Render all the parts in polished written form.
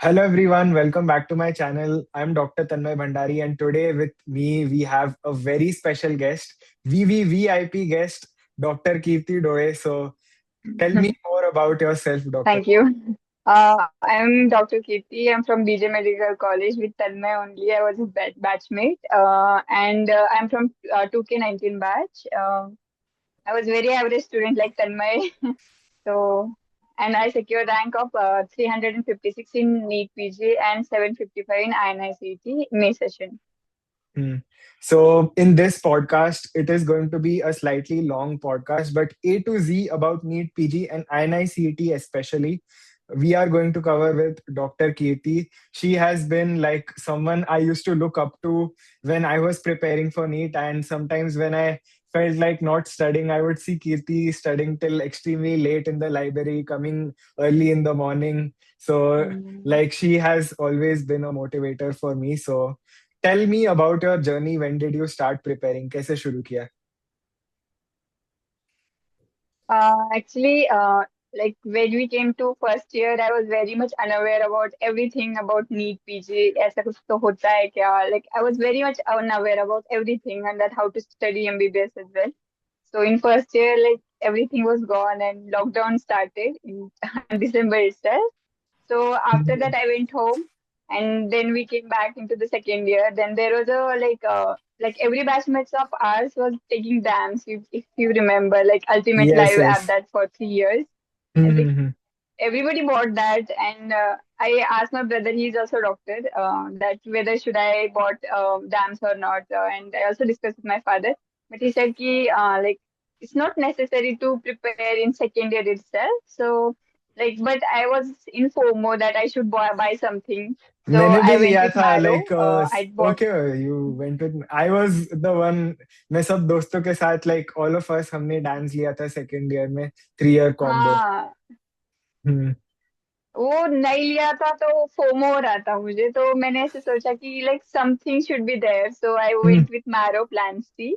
Hello everyone, welcome back to my channel. I'm Dr. Tanmay Bhandari, and today with me we have a very special guest, VVVIP guest, Dr. Kirti Doye. So tell me more about yourself, Doctor. Thank you. I'm Dr. Kirti. I'm from BJ Medical College with Tanmay only. I was his batchmate. And I'm from 2K19 batch. I was very average student like Tanmay. So, and I secured rank of 356 in NEET PG and 755 in INICET May session. Hmm. So in this podcast, it is going to be a slightly long podcast, but A to Z about NEET PG and INICET especially. We are going to cover with Dr. Kirti. She has been like someone I used to look up to when I was preparing for NEET, and sometimes when I felt like not studying, I would see Kirti studying till extremely late in the library, coming early in the morning. So Mm. like she has always been a motivator for me. So tell me about your journey. When did you start preparing? कैसे शुरू किया? Actually, like when we came to first year, I was very much unaware about everything about NEET PG. ऐसा कुछ तो होता है क्या? Like I was very much unaware about everything and that how to study MBBS as well. So in first year, like everything was gone and lockdown started in December itself. So after that, I went home, and then we came back into the second year. Then there was a like every batchmates of ours was taking dams. If you remember, like Ultimate Yes, Live app yes. that for 3 years. I think Mm-hmm. everybody bought that, and I asked my brother, he's also a doctor, that whether should I bought dams or not. And I also discussed with my father, but he said ki like it's not necessary to prepare in second year itself. So like, but I was in FOMO that I should buy something. So मैंने भी I went लिया with था Marrow. like I bought. okay, you went with I was the one. मैं सब दोस्तों के साथ like all of us हमने डांस लिया था सेकंड ईयर में 3 year combo. हाँ, हम्म. वो नहीं लिया था तो फोमो हो रहा था मुझे, तो मैंने ऐसे सोचा कि like something should be there, so I hmm. Went with Marrow plan C.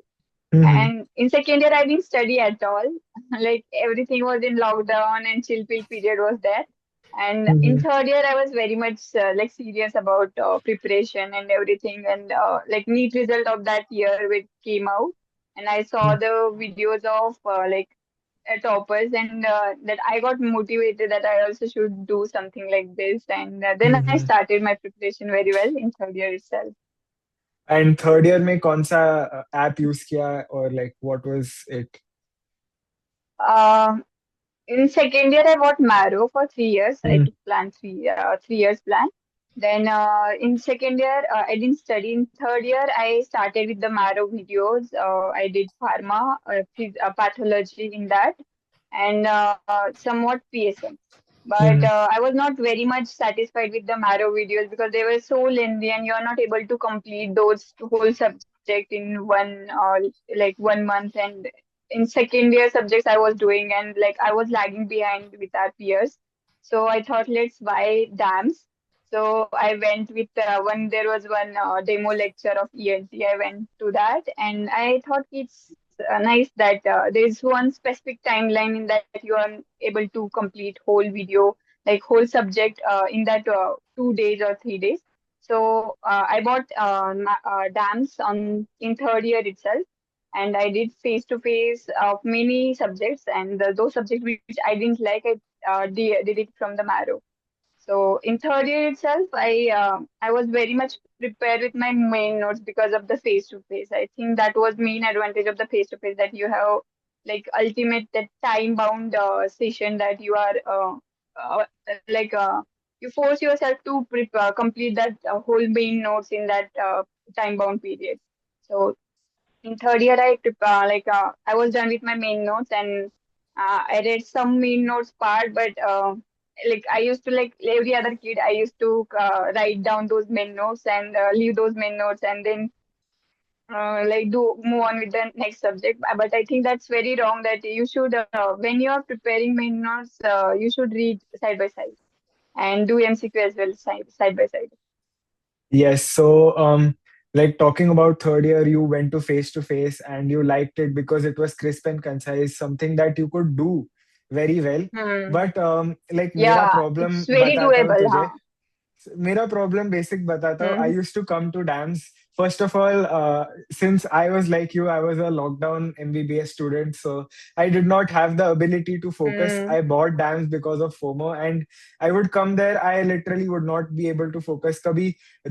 Hmm. And in second year, I didn't study at all. Like everything was in lockdown and chill pill period was there. And in hmm. third year, I was very much like serious about preparation and everything. And like neat result of that year which came out, and I saw the videos of toppers, and that I got motivated that I also should do something like this. And then I hmm. started my preparation very well in third year itself. And third year में कौन सा app use किया or like what was it? Uh, in second year, I bought Marrow for 3 years. I hmm. took plan 3 years plan. Then in second year, I didn't study. In third year, I started with the Marrow videos. I did pharma, pathology in that, and somewhat PSM. But hmm. I was not very much satisfied with the Marrow videos because they were so lengthy, and you are not able to complete those whole subject in like 1 month. And in second year subjects I was doing, and like I was lagging behind with our peers. So I thought let's buy dams. So I went with one. There was one demo lecture of ENT. I went to that, and I thought it's nice that there's one specific timeline in that you are able to complete whole video, like whole subject in that 2 days or 3 days. So I bought dams on in third year itself, and I did face to face of many subjects, and those subjects which I didn't like, I did it from the marrow. So in third year itself, I was very much prepared with my main notes because of the face to face. I think that was main advantage of the face to face, that you have like ultimate that time bound session that you are uh, like you force yourself to complete that whole main notes in that time bound period. So in third year I was done with my main notes, and I read some main notes part, but like I used to, like every other kid, I used to write down those main notes and leave those main notes, and then like do move on with the next subject. But I think that's very wrong, that you should when you are preparing main notes, you should read side by side and do MCQ as well, side by side. Yes. So, like talking about third year, you went to face and you liked it because it was crisp and concise, something that you could do very well. Hmm. But like मेरा Yeah, problem it's very बताता हूँ doable, तुझे. huh? मेरा problem basic बताता हूँ. I Hmm. Use to come to DAMS. First of all, since I was like you, I was a lockdown MBBS student, so I did not have the ability to focus. Hmm. I bought dams because of FOMO, and I would come there. I literally would not be able to focus. कभी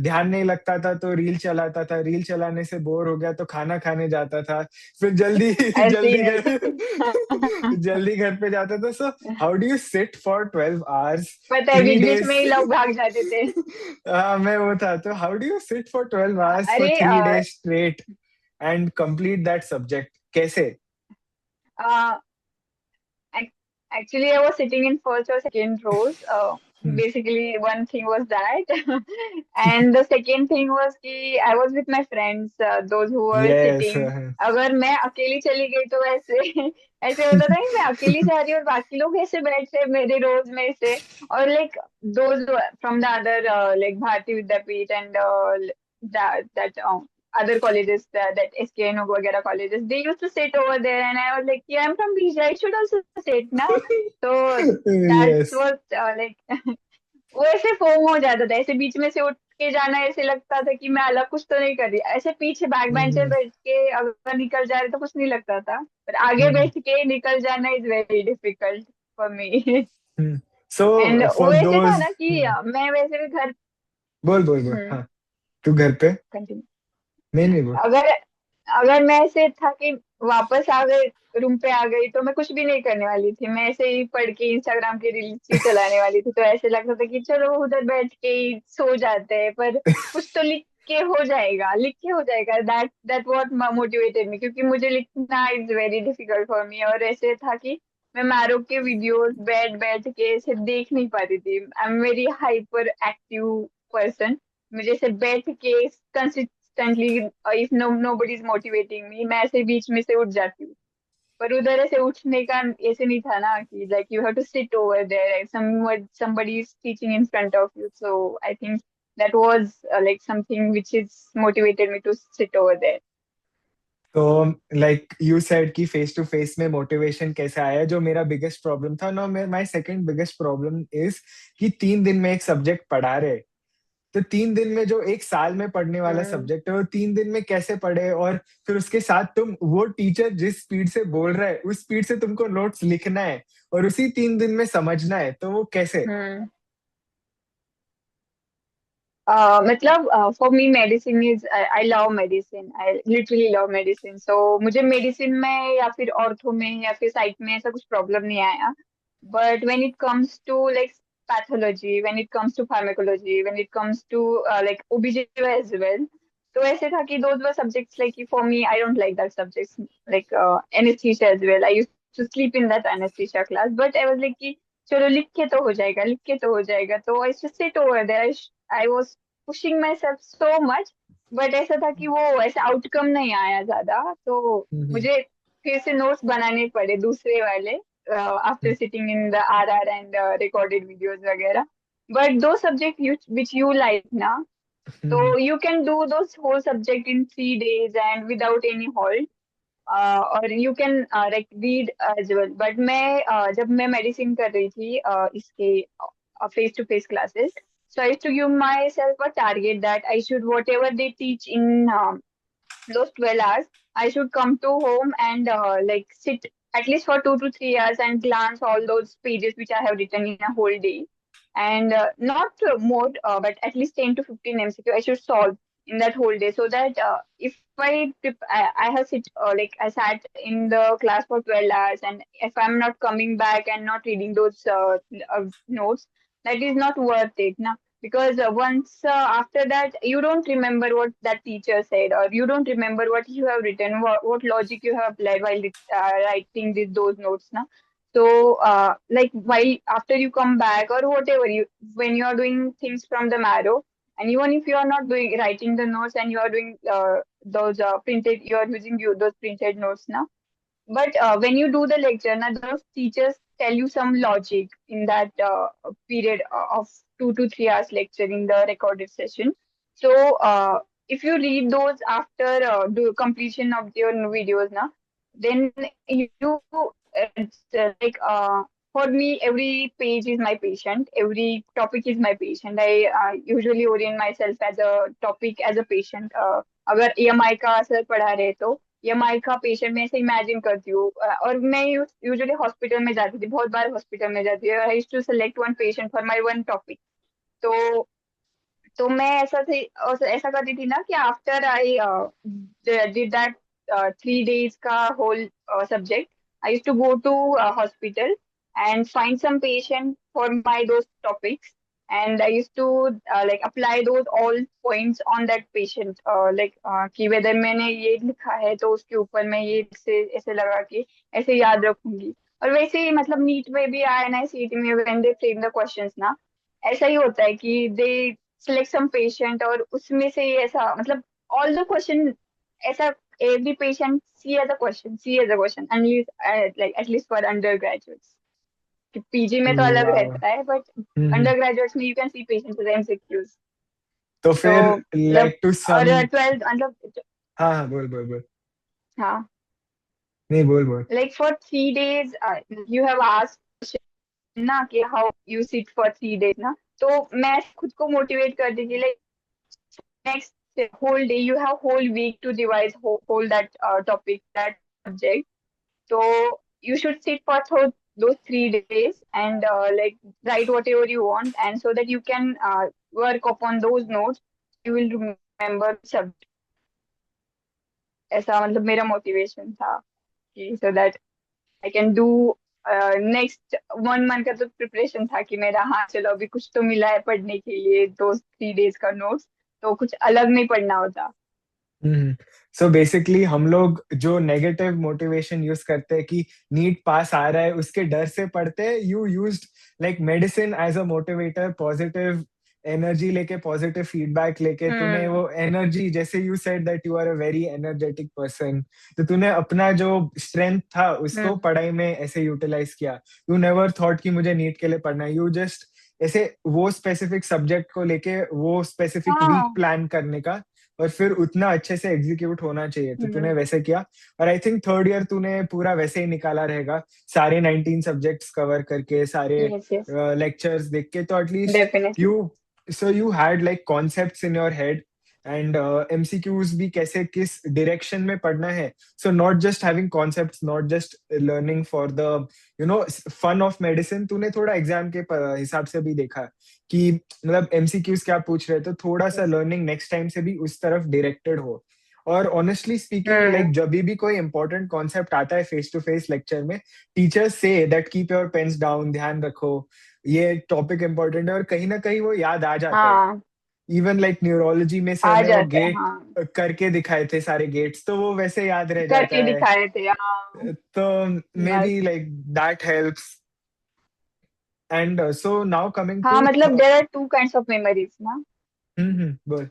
ध्यान नहीं लगता था तो reel चलाता था. Reel चलाने से बोर हो गया तो खाना खाने जाता था. फिर जल्दी I've जल्दी seen घर it. जल्दी घर पे जाता था. So how do you sit for 12 hours, पता है, three बीच बीच में days? ही लोग भाग जाते थे. हाँ, मैं वो था. तो how do you sit for 12 hours for अरे 3 days straight and complete that subject? कैसे? Ac- Actually, I was sitting in first or second rows. Hmm. Basically, one thing was that, and the second thing was कि I was with my friends, those who were Yes. sitting. अगर मैं अकेली चली गई तो वैसे ऐसे होता था कि मैं अकेली जा रही हूँ और बाकी लोग ऐसे बैठ रहे मेरे रोज में से. और like those from the other like Bharati Vidyapeeth and that other colleges, that SKN वगैरह colleges, they used to sit over there, and I was like, yeah, I'm from BJ, I should also sit now. So that's Yes. what like वो ऐसे foam हो जाता था, ऐसे बीच में से उठ के जाना, ऐसे लगता था कि मैं अलग कुछ तो नहीं कर रही. ऐसे पीछे बैक बेंचर Mhm. बैठ के अगर निकल जा रहे तो कुछ नहीं लगता था, पर आगे Mhm. बैठ के निकल जाना is very difficult for me. Mhm. And So वो for ऐसे था those, ना कि मैं वैसे भी घर. बोल बोल बोल. हम्म. हाँ, तू घर पे. कंटिन्यू. नहीं नहीं बोल. अगर अगर मैं ऐसे था कि वापस आ गए, रूम पे आ गई, तो मैं कुछ भी नहीं करने वाली थी. मैं ऐसे ही पढ़ के इंस्टाग्राम की रील्स ही चलाने वाली थी. तो ऐसे लगता था कि चलो उधर बैठ के ही सो जाते हैं, पर कुछ तो लिख के हो जाएगा, लिख के हो जाएगा. दैट व्हाट मोटिवेटेड मी, क्योंकि मुझे लिखना is very difficult for me. और ऐसे था कि मैं मैरो के वीडियोस बैठ बैठ के ऐसे देख नहीं पाती थी. I am very hyper active person. मुझे ऐसे बैठ के consistently, if nobody is motivating me, मैं ऐसे बीच में से उठ जाती हूँ. पर उधर ऐसे उठने का ऐसे नहीं था ना कि like you have to sit over there, somebody is teaching in front of you. So I think that was like something which is motivated me to sit over there. तो लाइक यू सेड कि face to face में motivation कैसे आया. जो मेरा biggest problem था ना, my second biggest problem is कि 3 दिन में एक सब्जेक्ट पढ़ा रहे. तो 3 दिन में जो एक साल में पढ़ने वाला हम्म. सब्जेक्ट है वो 3 दिन में कैसे पढ़े. और फिर उसके साथ तुम वो टीचर जिस स्पीड से बोल रहा है उस स्पीड से तुमको नोट्स लिखना है और उसी 3 दिन में समझना है. तो वो कैसे? हम्म. मतलब for me medicine is, I love medicine, I literally love medicine. So मुझे मेडिसिन में या फिर ऑर्थो में या फिर साइट में ऐसा कुछ प्रॉब्लम नहीं आया. But when it comes to like pathology, when it comes to pharmacology, when it comes to like OBG as well, तो ऐसे था कि those were subjects like for me I don't like that subjects. Like anaesthesia as well, I used to sleep in that anaesthesia class. But I was like कि चलो लिख के तो हो जाएगा, लिख के तो हो जाएगा. तो I just sit over there. I was pushing myself so much. But ऐसा था कि वो ऐसा आउटकम नहीं आया ज्यादा. तो हम्म. मुझे फिर से नोट्स बनाने पड़े दूसरे वाले, after sitting in the R and recorded videos वगैरह. But though subject which you like ना, तो hmm. You can do those whole subject in 3 days and without any halt. और you can like read as well. But मैं जब मैं medicine कर रही थी इसके face to face classes, so I used to give myself a target that I should, whatever they teach in those 12 hours, I should come to home and like sit at least for 2 to 3 hours and glance all those pages which I have written in a whole day. And not more, but at least 10 to 15 MCQ I should solve in that whole day. So that if I have like I sat in the class for 12 hours, and if I'm not coming back and not reading those notes, that is not worth it. Na? Because once after that you don't remember what that teacher said, or you don't remember what you have written, what logic you have applied while writing those notes na. So like while after you come back or whatever, you when you are doing things from the marrow, and even if you are not doing writing the notes and you are doing those printed, you are using those printed notes now. But when you do the lecture, now those teachers tell you some logic in that period of 2 to 3 hours lecture in the recorded session. So if you read those after the completion of your videos now, then you like for me, every page is my patient. Every topic is my patient. I usually orient myself as a topic as a patient. अगर EMI का असर पढ़ा रहे तो EMI का patient मैं ऐसे imagine करती हूँ और मैं यूजुअली हॉस्पिटल में जाती थी, बहुत बार हॉस्पिटल में जाती हूँ। I used to select one patient for my one topic. तो मैं ऐसा करती थी ना कि after I did that 3 days का whole subject, I used to go to hospital and find some patient for my those topics, and I used to like apply those all points on that patient, कि whether मैंने ये लिखा है तो उसके ऊपर मैं ये से ऐसे लगा के ऐसे याद रखूंगी। और वैसे ही मतलब नीट में भी INI CET में when they frame the questions ना, ऐसा ही होता है कि दे सिलेक्ट सम पेशेंट और उसमें से ऐसा मतलब ऑल द क्वेश्चन ऐसा every patient see as a question like at least for undergraduates। कि पीजी में तो अलग वाह। रहता है, बट हम्म। अंडर ग्रेजुएट्स में you can see patients as MCQs. तो तो फिर मतलब लाइक टू और सम। 12th मतलब हाँ हाँ, बोल बोल बोल। हाँ, नहीं, बोल बोल। Like for 3 days you have asked ना कि how you sit for 3 days ना, तो मैं खुद को मोटिवेट कर दी थी, next whole day you have whole week to devise whole that topic, that subject. So you should sit for those 3 days and like write whatever you want, and so that you can work upon those notes, you will remember subject। ऐसा मतलब मेरा motivation था कि so that I can do next 1 month का तो preparation था कि मेरा हाँ चलो अभी कुछ तो मिला है पढ़ने के लिए, दो 3 days का नोट्स, तो कुछ अलग नहीं पढ़ना होता। हम्म। सो बेसिकली हम लोग जो नेगेटिव मोटिवेशन यूज करते हैं कि नीट पास आ रहा है उसके डर से पढ़ते हैं, you used like medicine as a motivator, positive energy लेके, पॉजिटिव फीडबैक लेके तूने हम्म। वो एनर्जी, जैसे you said that you are a very energetic person, तो तूने अपना जो स्ट्रेंथ था उसको हम्म। पढ़ाई में ऐसे यूटिलाइज किया। यू नेवर थॉट कि मुझे नीट के लिए पढ़ना है, यू जस्ट ऐसे वो स्पेसिफिक सब्जेक्ट को लेके वो स्पेसिफिक वीक हाँ। प्लान करने का, और फिर उतना अच्छे से एग्जीक्यूट होना चाहिए, तो तूने हम्म। वैसे किया। और आई थिंक थर्ड ईयर तूने पूरा वैसे ही निकाला रहेगा, सारे 19 सब्जेक्ट्स कवर करके, सारे यस यस, लेक्चर्स देख के, तो at least definitely. You, so you had like concepts in your head, and MCQs भी कैसे किस डायरेक्शन में पढ़ना है। So not just having concepts, not just learning for the fun of medicine, तूने थोड़ा एग्जाम के हिसाब से भी देखा कि मतलब एमसीक्यूज क्या पूछ रहे, तो थोड़ा सा यस। लर्निंग नेक्स्ट टाइम से भी उस तरफ डायरेक्टेड हो। और ऑनेस्टली स्पीकिंग, लाइक हम्म। जब भी कोई इंपॉर्टेंट कॉन्सेप्ट आता है फेस टू फेस लेक्चर में, टीचर्स से that keep your pens down, ध्यान रखो, ये टॉपिक इंपॉर्टेंट है, और कहीं ना कहीं वो याद आ जाता है। हाँ, इवन लाइक न्यूरोलॉजी में सर आ ने वो जाता है गेट हाँ, करके दिखाए थे सारे गेट्स, तो वो वैसे याद रह जाता करके है। दिखाए थे हाँ। तो may yes. Be like that helps. And so now coming हाँ टू। मतलब there are two kinds of memories ना। बोल।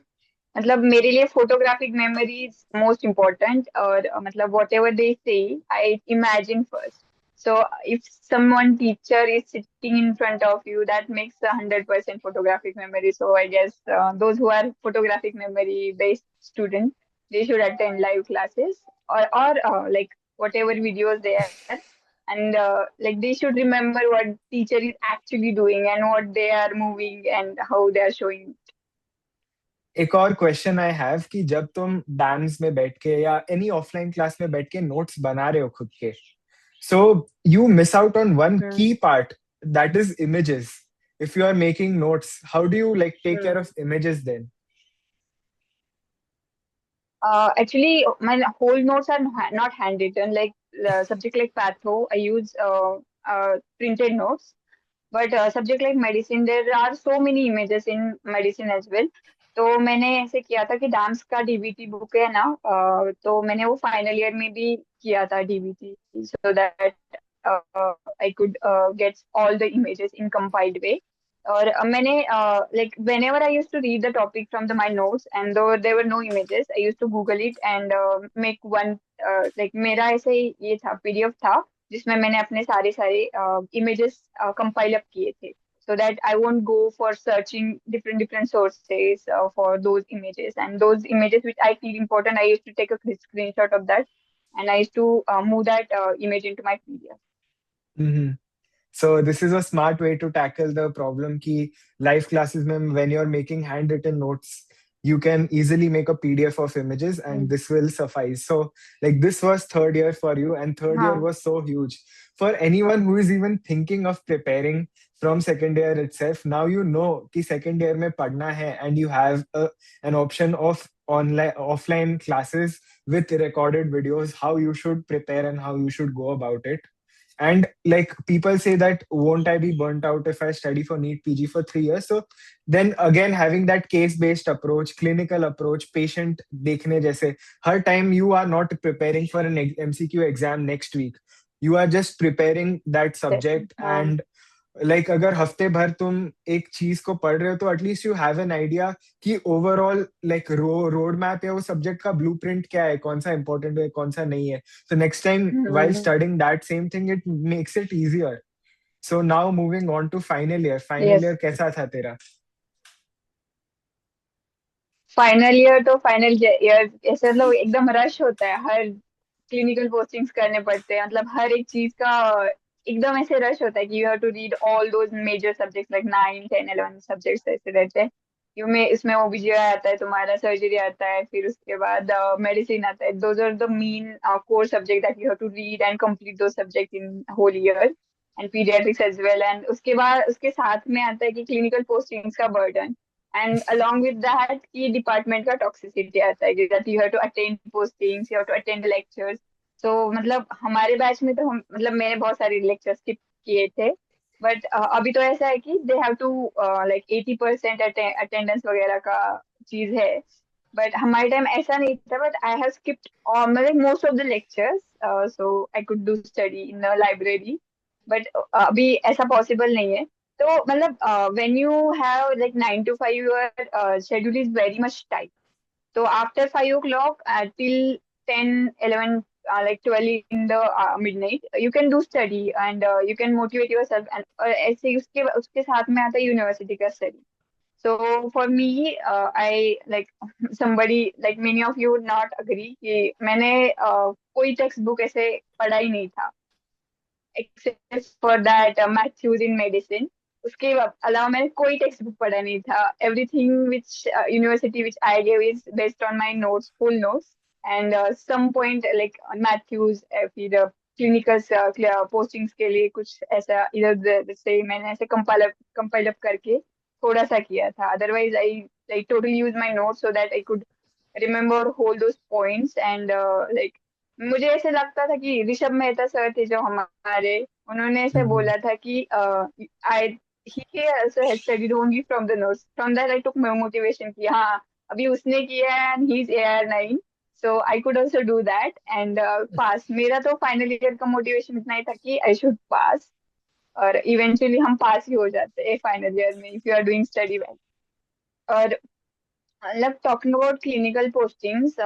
मतलब मेरे लिए photographic memory is most important, और मतलब whatever they say I imagine first. So if someone teacher is sitting in front of you, that makes 100% photographic memory. So I guess those who are photographic memory based students, they should attend live classes, or like whatever videos they are, and like they should remember what teacher is actually doing and what they are moving and how they are showing। एक और question I have कि जब तुम dams में बैठ के या any offline class में बैठ के नोट्स बना रहे हो खुद के, so you miss out on one key part, that is images. If you are making notes, how do you like take care hmm. Of images then? Actually, my whole notes are not handwritten. Like subject like patho, I use printed notes. But subject like medicine, there are so many images in medicine as well. तो मैंने ऐसे किया था कि dance का DBT book है ना, तो मैंने वो फाइनल ईयर में भी किया था DBT, so that I could get all the images in compiled way. और मैंने like whenever I used to read the topic from my notes and though there were no images, I used to Google it and make one like मेरा ऐसे ही ये था PDF था जिसमें मैंने अपने सारे सारे images compile up किए थे, so that I won't go for searching different sources for those images, and those images which I feel important, I used to take a screenshot of that, and I used to move that image into my PDF। So this is a smart way to tackle the problem ki live classes mein when you're making handwritten notes, you can easily make a PDF of images and Mm. this will suffice. So like this was third year for you and third year हाँ. was so huge. For anyone who is even thinking of preparing from second year itself, now you know कि second year में पढ़ना है and you have an option of online offline classes with recorded videos, how you should prepare and how you should go about it. And like people say that won't I be burnt out if I study for NEET PG for 3 years? So then again, having that case-based approach, clinical approach, patient देखने जैसे, हर time you are not preparing for an MCQ exam next week. You are just preparing that Exactly. subject and like अगर हफ्ते भर तुम एक चीज को पढ़ रहे हो तो at least you have an idea कि ओवरऑल लाइक रोड मैप या वो सब्जेक्ट का ब्लूप्रिंट क्या है, कौन सा इंपॉर्टेंट है कौन सा नहीं है. So next time while Hmm. studying that same thing, it makes it easier. So now moving on to final year. Final Yes. year कैसा था तेरा? फाइनल ईयर तो फाइनल ईयर ऐसे मतलब एकदम रश होता है, हर क्लिनिकल पोस्टिंग्स करने पड़ते हैं, मतलब हर एक चीज का एकदम ऐसे रश होता है कि you have to read all those major subjects like 9 10 11 subjects ऐसे रहते हैं. यू में इसमें ओबीजीआई आता है, तुम्हारा सर्जरी आता है, फिर उसके बाद मेडिसिन आता है. Those are the main core subject that you have to read and complete two subject in whole year, and pediatrics as well. And उसके बाद उसके साथ में आता है कि क्लिनिकल पोस्टिंग्स का burden, and along with that कि डिपार्टमेंट का टॉक्सिसिटी आता है कि that you have to attend postings, you have to attend the lectures. तो मतलब हमारे बैच में तो हम मतलब मैंने बहुत सारे लेक्चर स्किप किए थे, बट अभी तो ऐसा है कि they have to like 80% attendance वगैरह का चीज है. बट हमारे टाइम ऐसा नहीं था, बट आई हैव स्किप्ड मतलब most of the lectures, so I could do study in the library. But अभी ऐसा पॉसिबल नहीं है. तो मतलब when you have like 9 to 5, your schedule is very much tight. So after 5 o'clock till 10, 11, like 12 in the midnight, you can do study and you can motivate yourself. And ऐसे ही उसके उसके साथ में आता है यूनिवर्सिटी का study. So for me, I like somebody like many of you would not agree कि मैंने कोई टेक्स्ट बुक ऐसे पढ़ा ही नहीं था except for that Matthews in medicine. उसके अलावा मैंने कोई टेक्स्ट बुक पढ़ा नहीं था. Everything which university which I gave is based on my notes, full notes, and some point like Mathews, फिर क्लिनिकल पोस्टिंग्स के लिए कुछ ऐसा इधर उधर से मैंने ऐसे कंपाइल अप करके थोड़ा सा किया था. Otherwise I like totally use my notes so that I could remember whole those points. And like मुझे ऐसे लगता था कि ऋषभ मेहता सर थे जो हमारे, उन्होंने ऐसे Mhm. बोला था कि आई he also has studied only from the notes. From that I took my motivation कि हाँ अभी उसने किया है and he's AR9, so I could also do that and pass. मेरा तो फाइनल ईयर का मोटिवेशन इतना ही था कि I should pass, और इवेंचुअली हम पास ही हो जाते हैं फाइनल ईयर में if you are doing study well. और मतलब talking about clinical postings,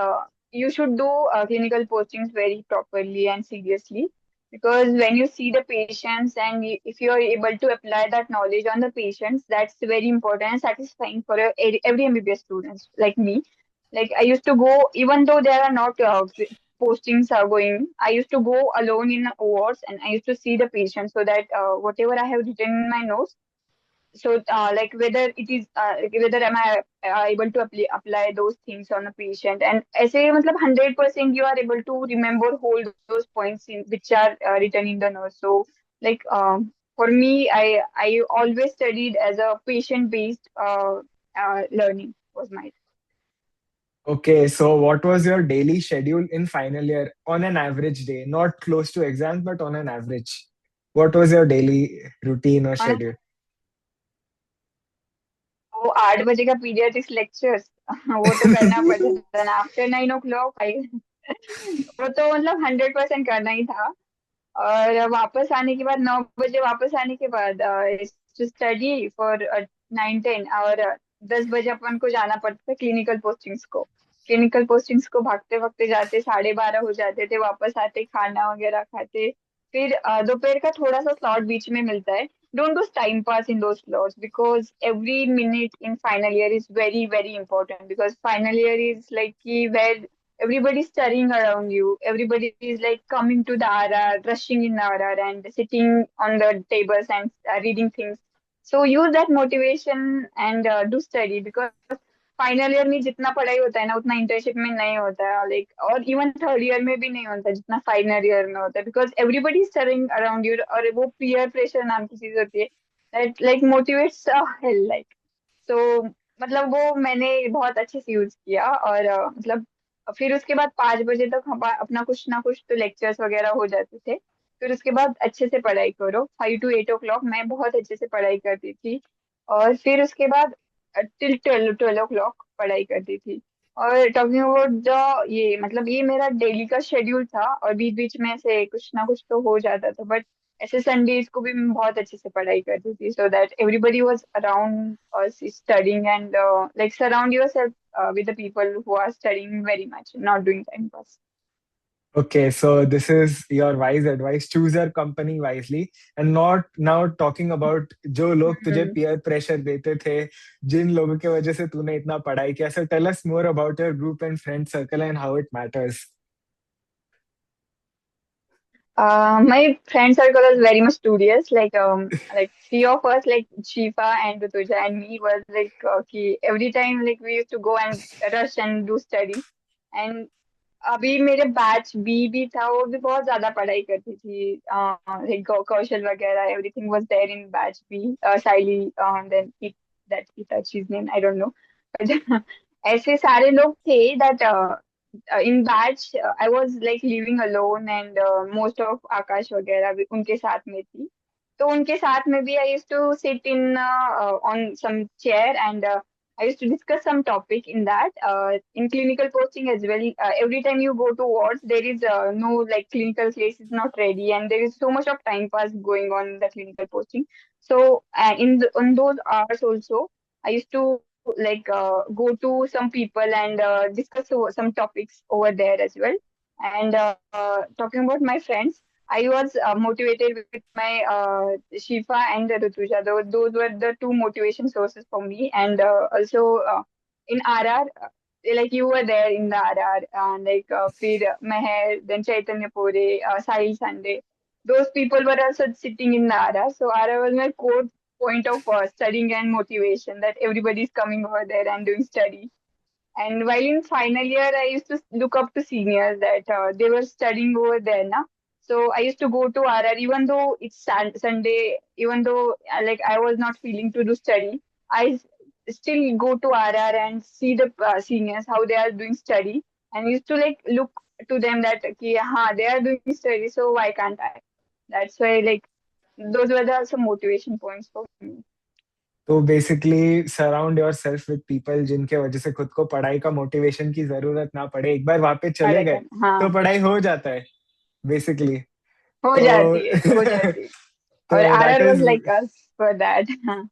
you should do clinical postings very properly and seriously, because when you see the patients and if you are able to apply that knowledge on the patients, that's very important and satisfying for every MBBS students like me. Like I used to go, even though there are not postings are going, I used to go alone in wards and I used to see the patients so that whatever I have written in my notes, so like whether it is whether am I able to apply those things on a patient, and ऐसे मतलब 100% you are able to remember hold those points in which are written in the notes. So like for me, I always studied as a patient based learning was my. Okay, so what was your daily schedule in final year on an average day? Not close to exams, but on an average. What was your daily routine or On schedule? वो 8 बजे का paediatrics lectures वो तो करना पड़ता था ना after 9 o'clock. आई वो तो मतलब 100% करना ही था. और वापस आने के बाद 9 बजे वापस आने के बाद स्टडी फॉर 9 10, और 10 बजे अपन को जाना पड़ता था क्लिनिकल पोस्टिंग्स को. क्लिनिकल पोस्टिंग्स को भागते भागते जाते 12:30 हो जाते थे, वापस आते खाना वगैरह खाते. फिर दोपहर का थोड़ा सा स्लॉट बीच में मिलता है. Don't do time pass in those slots because every minute in final year is very very important, because final year is like कि where everybody's studying around you. Everybody is like coming to the RR, rushing in the RR and sitting on the tables and reading things. So use that motivation and do study because final year में जितना पढ़ाई होता है ना उतना internship में नहीं होता है लाइक और इवन थर्ड ईयर में भी नहीं होता जितना फाइनल ईयर में होता है because everybody is studying around you और वो पीयर प्रेशर नाम की चीज होती है that like motivates hell like तो मतलब वो मैंने बहुत अच्छे से यूज किया और मतलब फिर उसके बाद 5 बजे तक हम अपना कुछ ना कुछ तो लेक्चर्स वगैरह हो जाते थे फिर उसके बाद अच्छे से पढ़ाई करो 5 to 8 o'clock मैं बहुत अच्छे से पढ़ाई करती थी और फिर उसके बाद टिल 12 o'clock पढ़ाई करती थी और टॉकिंग अबाउट द ये मतलब ये मेरा डेली का शेड्यूल था और बीच बीच में से कुछ ना कुछ तो हो जाता था बट ऐसे संडेज को भी मैं बहुत अच्छे से पढ़ाई करती थी so that everybody was around us studying and like surround yourself with the people who are studying very much not doing time pass. Okay, so this is your wise advice. Choose your company wisely and not now talking about जो लोग तुझे Hmm. peer pressure देते थे, जिन लोगों की वजह से तूने इतना पढ़ाई किया. So tell us more about your group and friend circle and how it matters. My friend circle was very much studious. Like three of us, like Shifa and Rutuja and me, was like okay, every time like we used to go and rush and do study. And अभी मेरे batch B भी था वो भी बहुत ज्यादा पढ़ाई करती थी लाइक कौशल वगैरह everything was there in batch B Saili then it that it name I don't know but ऐसे सारे लोग थे that in batch I was like living alone and most of Akash वगैरह भी उनके साथ में थी तो उनके साथ में भी I used to sit in on some chair and I used to discuss some topic in that in clinical posting as well. Every time you go to wards, there is no like clinical case is not ready, and there is so much of time pass going on in the clinical posting. So in those hours also, I used to like go to some people and discuss some topics over there as well. And talking about my friends, I was motivated with my Shifa and Rutuja. Those were the two motivation sources for me. And also in RR, like you were there in the RR, like Fir Meher, then Chaitanya Pore, Sahil Sunday. Those people were also sitting in the RR. So RR was my core point of studying and motivation that everybody is coming over there and doing study. And while in final year, I used to look up to seniors that they were studying over there, na. So I used to go to RR even though it's Sunday, even though like I was not feeling to do study, still go to RR and see the seniors how they are doing study, and used to like look to them that okay, they are doing study, so why can't I? That's why like those were the some motivation points for me. तो basically surround your self with people जिनके वजह से खुद को पढ़ाई का motivation की जरूरत ना पड़े. एक बार वहां पे चले पढ़ाई गए करना तो हाँ पढ़ाई हो जाता है बेसिकली. हो तो जाती है हो जाती है और तो that RR was is like us for that. हाँ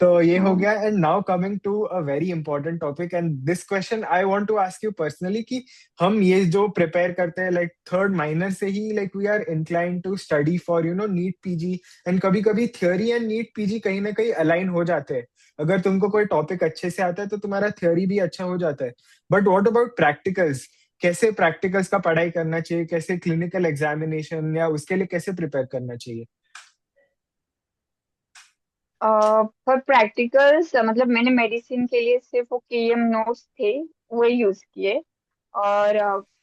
तो ये हो हाँ गया. And now coming to a very important topic and this question I want to ask you personally कि हम ये जो प्रिपेयर करते हैं लाइक थर्ड माइनर से ही like we are inclined to study for NEET PG. And कभी कभी थियोरी एंड नीट पीजी कहीं ना कहीं अलाइन हो जाते हैं. अगर तुमको कोई टॉपिक अच्छे से आता है तो तुम्हारा थियोरी भी अच्छा हो जाता है. But what about practicals? कैसे प्रैक्टिकल्स का पढ़ाई करना चाहिए? कैसे क्लिनिकल एग्जामिनेशन या उसके लिए कैसे प्रिपेयर करना चाहिए? फॉर प्रैक्टिकल्स मतलब मैंने मेडिसिन के लिए सिर्फ वो केएम नोट्स थे वही यूज किए और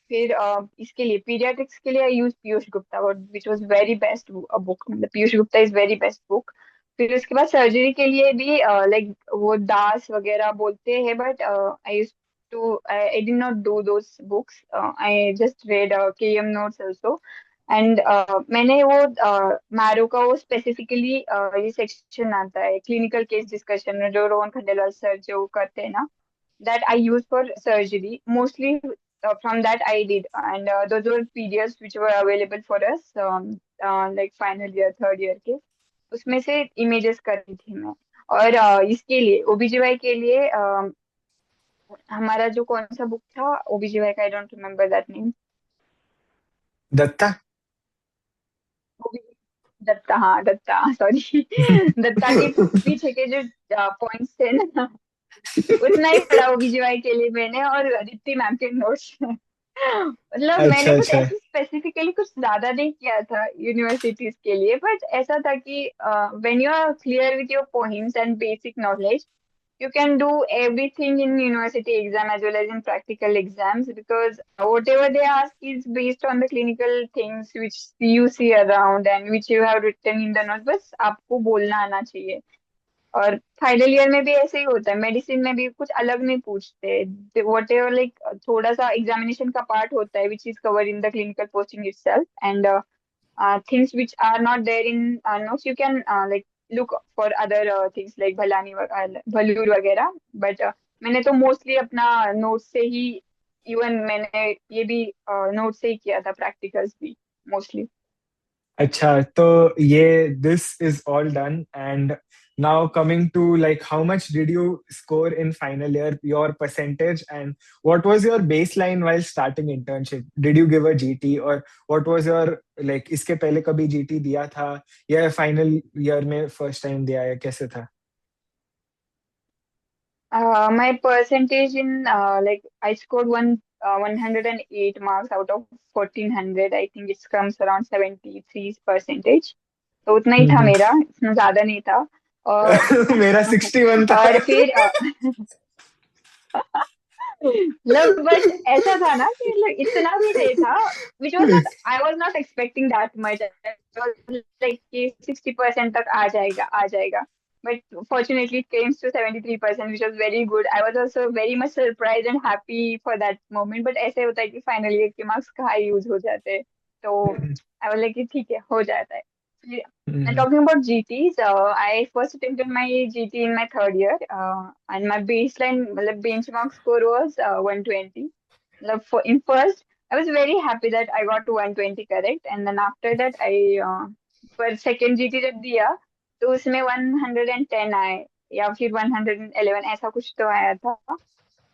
फिर इसके लिए पीडियाट्रिक्स के लिए I use Piyush Gupta which was very best book मतलब Piyush Gupta is very best book फिर उसके बाद सर्जरी के लिए भी लाइक वो दास वगैरह बोलते हैं but I use to I did not do those books I just read KM notes also and मैंने वो मैरो का वो स्पेसिफिकली ये सेक्शन आता है क्लिनिकल केस डिस्कशन में जो रोहन खंडेलवाल सर जो करते हैं ना that I use for surgery. Mostly from that I did, and those were PDFs which were available for us, like final year, third year के. उसमें से images कर रही थी मैं. और इसके लिए OBGY के लिए हमारा जो कौन सा बुक था OBGY का I don't remember that name. Dutta. Dutta हाँ दत्ता सॉरी दत्ता के पीछे के जो पॉइंट्स थे ना उतना ही पढ़ा वो बीजीवाई के लिए मैंने, और दीप्ति मैम के नोट्स। मतलब अच्छा मैंने कुछ अच्छा। ऐसे स्पेसिफिकली कुछ ज्यादा नहीं किया था यूनिवर्सिटीज के लिए, बट ऐसा था कि when you are clear with your points and basic knowledge, you can do everything in university exam as well as in practical exams, because whatever they ask is based on the clinical things which you see around and which you have written in the notes. बस आपको बोलना आना चाहिए। और final year में भी ऐसे ही होता है, मेडिसिन में भी कुछ अलग नहीं पूछते, वट एवर लाइक थोड़ा सा एग्जामिनेशन का पार्ट होता है which is cover in the clinical posting itself, and things which are not there in notes you can like look for other things like भलानी भलूर वगैरह, बट मैंने तो मोस्टली अपना note से ही, इवन मैंने ये भी नोट से ही किया था प्रैक्टिकल्स भी मोस्टली। अच्छा, तो ये this is all done, and now coming to like how much did you score in final year, your percentage, and what was your baseline while starting internship? Did you give a GT, or what was your like इसके पहले कभी GT दिया था या final year में first time दिया है, कैसे था? My percentage in like I scored 108 marks out of 1400, I think it comes around 73 percentage, तो उतना ही था हम्म। मेरा, इतना ज्यादा नहीं था। और मेरा 61 था। और फिर मतलब बट ऐसा था ना कि मतलब इतना भी नहीं था, which was not, I was not expecting that much, like कि 60% तक आ जाएगा आ जाएगा, but fortunately it came to 73%, which was very good. I was also very much surprise and happy for that moment, but ऐसे होता है कि फाइनल ईयर के मार्क्स कहाँ यूज हो जाते हैं, तो आई वाज लाइक कि ठीक है हो जाता है। And talking about GTs, I first attempted my GT in my third year, and my baseline, मतलब benchmark score was 120. मतलब in first, I was very happy that I got to 120 correct, and then after that पर second GT जब दिया तो उसमें 110 आए, या फिर 111 ऐसा कुछ तो आया था।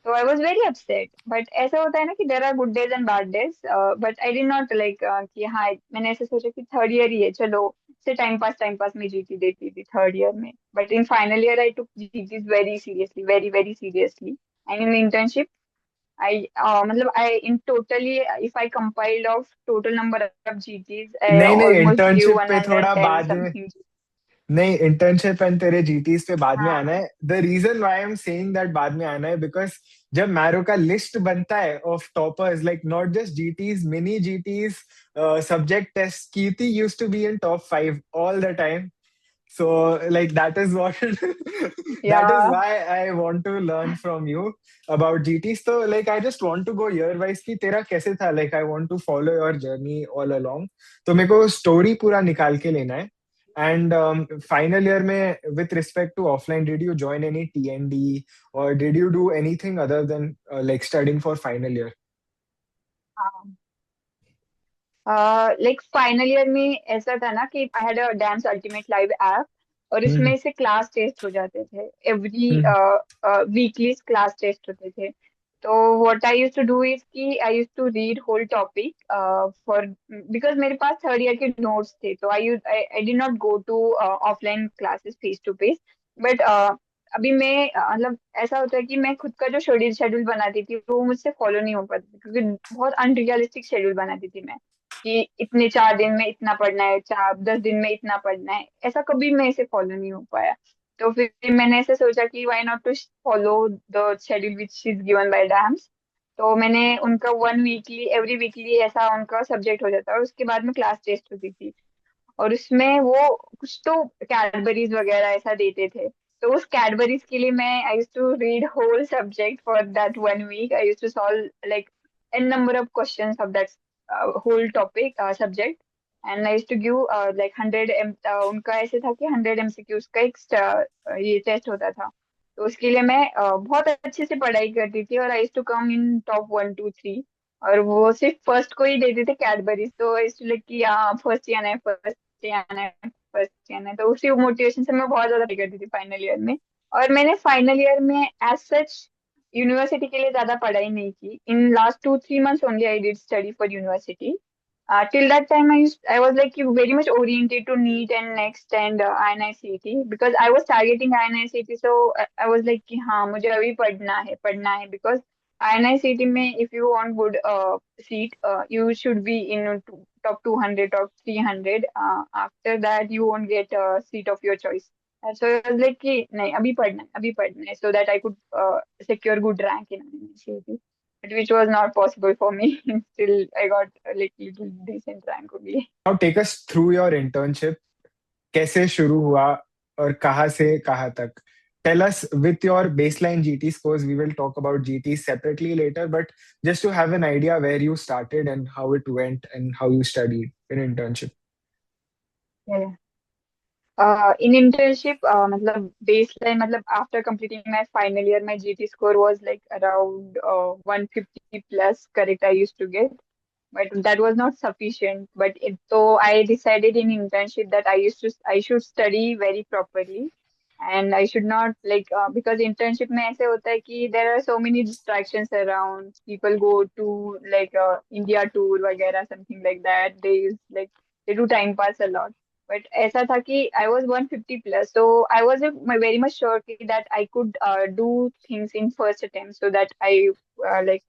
तो I was very upset, but ऐसा होता है ना कि there are good days and bad days, but I did not like कि हाँ, मैंने ऐसे सोचा कि थर्ड ईयर ही है चलो, से टाइम पास में जीती देती थी थर्ड ईयर में, but in final year I took जीटीज very seriously, very very seriously. And in internship I मतलब I in totally if I compiled of total number of GTs, I नहीं नहीं, almost give internship पे थोड़ा 110 बाद में। something. नहीं, internship and तेरे जीटीज पे बाद में आना हाँ है। The reason why I am saying that बाद में आना है बिकॉज जब मैरो का लिस्ट बनता है of toppers, like not just GTs, mini GTs, subject test, Kirti used to be in top 5 all the time. So like that is what that is या why I want to learn from you about GT. So like I just want to go year wise कि तेरा कैसे था, like I want to follow your journey all along. तो मेरे को story पूरा निकाल के लेना है. And final year में with respect to offline, did you join any TND or did you do anything other than like studying for final year? Like final year में ऐसा था ना कि I had a dance ultimate live app, और hmm उसमें से class test हो जाते थे every hmm weekly, class test होते थे। तो what I use to do is कि I use to read whole topic for, because मेरे पास थर्ड ईयर के नोट्स थे, तो I did not go to offline classes face to face, but अभी मैं मतलब ऐसा होता है कि मैं खुद का जो शेड्यूल शेड्यूल बनाती थी वो मुझसे फॉलो नहीं हो पाती थी, क्योंकि बहुत अनरियलिस्टिक शेड्यूल बनाती थी मैं, कि इतने 4 दिन में इतना पढ़ना है, 10 दिन में इतना पढ़ना है, ऐसा कभी मैं इसे फॉलो नहीं हो पाया। तो फिर मैंने ऐसे सोचा कि why not to follow the schedule which is given by DAMS. तो मैंने उनका वन वीकली, एवरी वीकली ऐसा उनका सब्जेक्ट हो जाता है, और उसके बाद में क्लास टेस्ट होती थी, और उसमें वो कुछ तो कैडबरीज वगैरह ऐसा देते थे। तो उस कैडबरीज के लिए मैं I use to read whole subject for that one week, I use to solve like n number of questions of that whole topic subject, and I used to give like 100 उनका ऐसे था कि 100 MCQs का एक ये test होता था। तो उसके लिए मैं बहुत अच्छे से पढ़ाई करती थी, और I use to come in top 1 2 3, और वो सिर्फ फर्स्ट को ही देते थे कैडबरीज, तो आई यूज्ड टू लाइक कि हाँ फर्स्ट ही आना है, फर्स्ट ही आना है, फर्स्ट ही आना है, तो उसी मोटिवेशन से मैं बहुत ज्यादा पढ़ाई करती थी फाइनल ईयर में। और मैंने फाइनल ईयर में एज सच यूनिवर्सिटी के लिए ज्यादा पढ़ाई नहीं की, in last 2 3 months only I did study for university. till that time I was like very much oriented to NEET and next and INI-CET because I was targeting INI-CET, so I was like कि हाँ मुझे अभी पढ़ना है because INI-CET में if you want good seat you should be in top 200 top 300, after that you won't get a seat of your choice. And so I was like कि नहीं अभी पढ़ना है so that I could secure good rank in INI-CET, which was not possible for me. Still, I got a little decent rank only. Now take us through your internship. कैसे शुरू हुआ और कहाँ से कहाँ तक? Tell us with your baseline GT scores. We will talk about GT separately later, but just to have an idea where you started and how it went and how you studied in internship. Yeah. In internship, मतलब baseline, मतलब after completing my final year, my GT score was like around 150 plus. Correct, I used to get, but that was not sufficient. But so I decided in internship that I should study very properly, and I should not like because internship में ऐसे होता है कि there are so many distractions around. People go to like India tour वगैरह something like that. They do time pass a lot. But ऐसा था कि I was 150 plus, so I was very much sure कि that I could do things in first attempt so that I like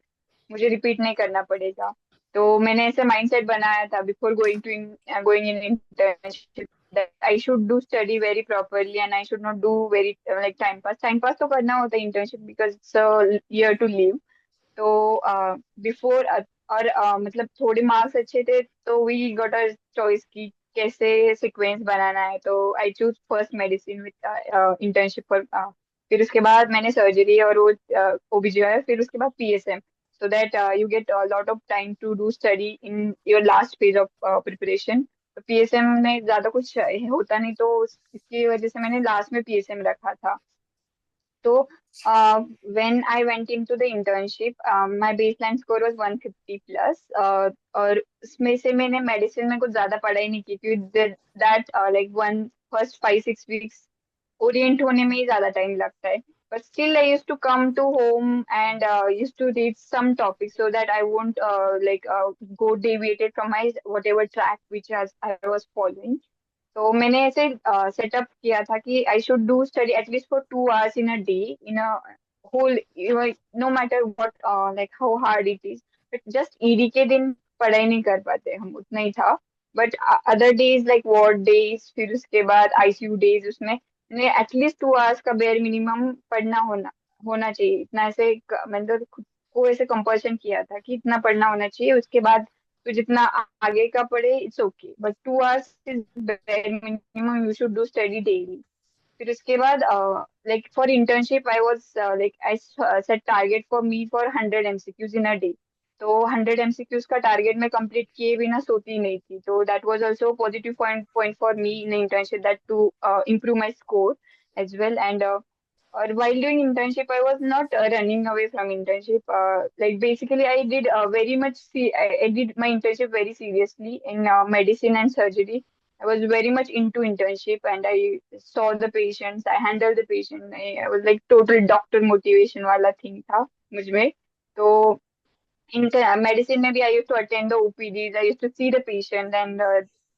मुझे repeat नहीं करना पड़ेगा. तो मैंने ऐसे माइंडसेट बनाया था before going in internship that I should do study very properly and I should not do very like time pass तो करना होता है internship because it's a year to live. तो बिफोर और मतलब थोड़े मार्क्स अच्छे थे तो वी गॉट अ चॉइस की कैसे सीक्वेंस बनाना है. तो I choose first medicine with internship पर. फिर उसके बाद मैंने सर्जरी और वो OBGYN, फिर उसके बाद PSM, so that you get a lot of time to do study in your last phase of preparation. तो PSM में ज्यादा कुछ होता नहीं तो इसकी वजह से मैंने लास्ट में PSM रखा था. So, when I went into the internship, my baseline score was 150 plus. और उसमें से मैंने मेडिसिन में कुछ ज्यादा पढ़ाई नहीं की क्योंकि that like one first 5 6 weeks Orient होने में ही ज्यादा टाइम लगता है. But still, I used to come to home and used to read some topics so that I won't go deviated from my whatever track which I was following. तो मैंने ऐसे setup किया था कि I should do study at least for 2 hours in a day in a whole, no matter what like how hard it is. But just ED के दिन पढ़ाई नहीं कर पाते हम, उतना ही था. But other days like ward days, फिर उसके बाद ICU डेज, उसमें मैंने एटलीस्ट 2 hours का बेयर मिनिमम पढ़ना होना होना चाहिए. इतना ऐसे मैंने तो खुद को ऐसे कंपल्शन किया था कि इतना पढ़ना होना चाहिए. उसके बाद तो जितना आगे का पढ़े it's okay, but 2 hours is bare minimum, you should do study daily. फिर उसके बाद like for internship I was like I set target for me for 100 MCQs in a day. तो 100 MCQs का टारगेट मैं कंप्लीट किए बिना सोती नहीं थी. तो that was also positive point for me in internship, that to improve my score as well. And or while doing internship, I was not running away from internship. Like basically, I did very much. I did my internship very seriously in medicine and surgery. I was very much into internship, and I saw the patients. I handled the patient. I was like total doctor motivation वाला thing था मुझ में. तो in medicine maybe I used to attend the OPDs, I used to see the patient and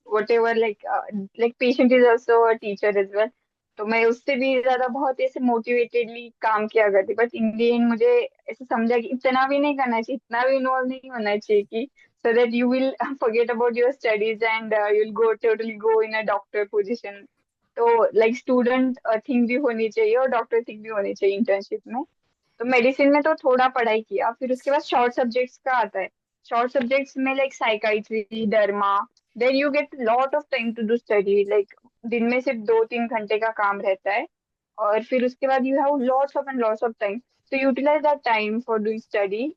whatever like patient is also a teacher as well. तो मैं उससे भी ज्यादा बहुत ऐसे मोटिवेटेडली काम किया करती. बट इन दी एंड मुझे ऐसे समझा कि इतना भी नहीं करना चाहिए, इतना भी इन्वॉल्व नहीं होना चाहिए कि so that you will forget about your studies and you'll go totally go in a doctor position. तो like स्टूडेंट थिंग भी होनी चाहिए और डॉक्टर थिंग भी होनी चाहिए इंटर्नशिप में. तो मेडिसिन में तो थोड़ा पढ़ाई किया. फिर उसके बाद शॉर्ट सब्जेक्ट्स का आता है. शॉर्ट सब्जेक्ट्स में like psychiatry, derma, then you get lot of time to do study. Like दिन में सिर्फ 2 3 घंटे का काम रहता है और फिर उसके बाद you have lots of time, तो utilize that time for doing study.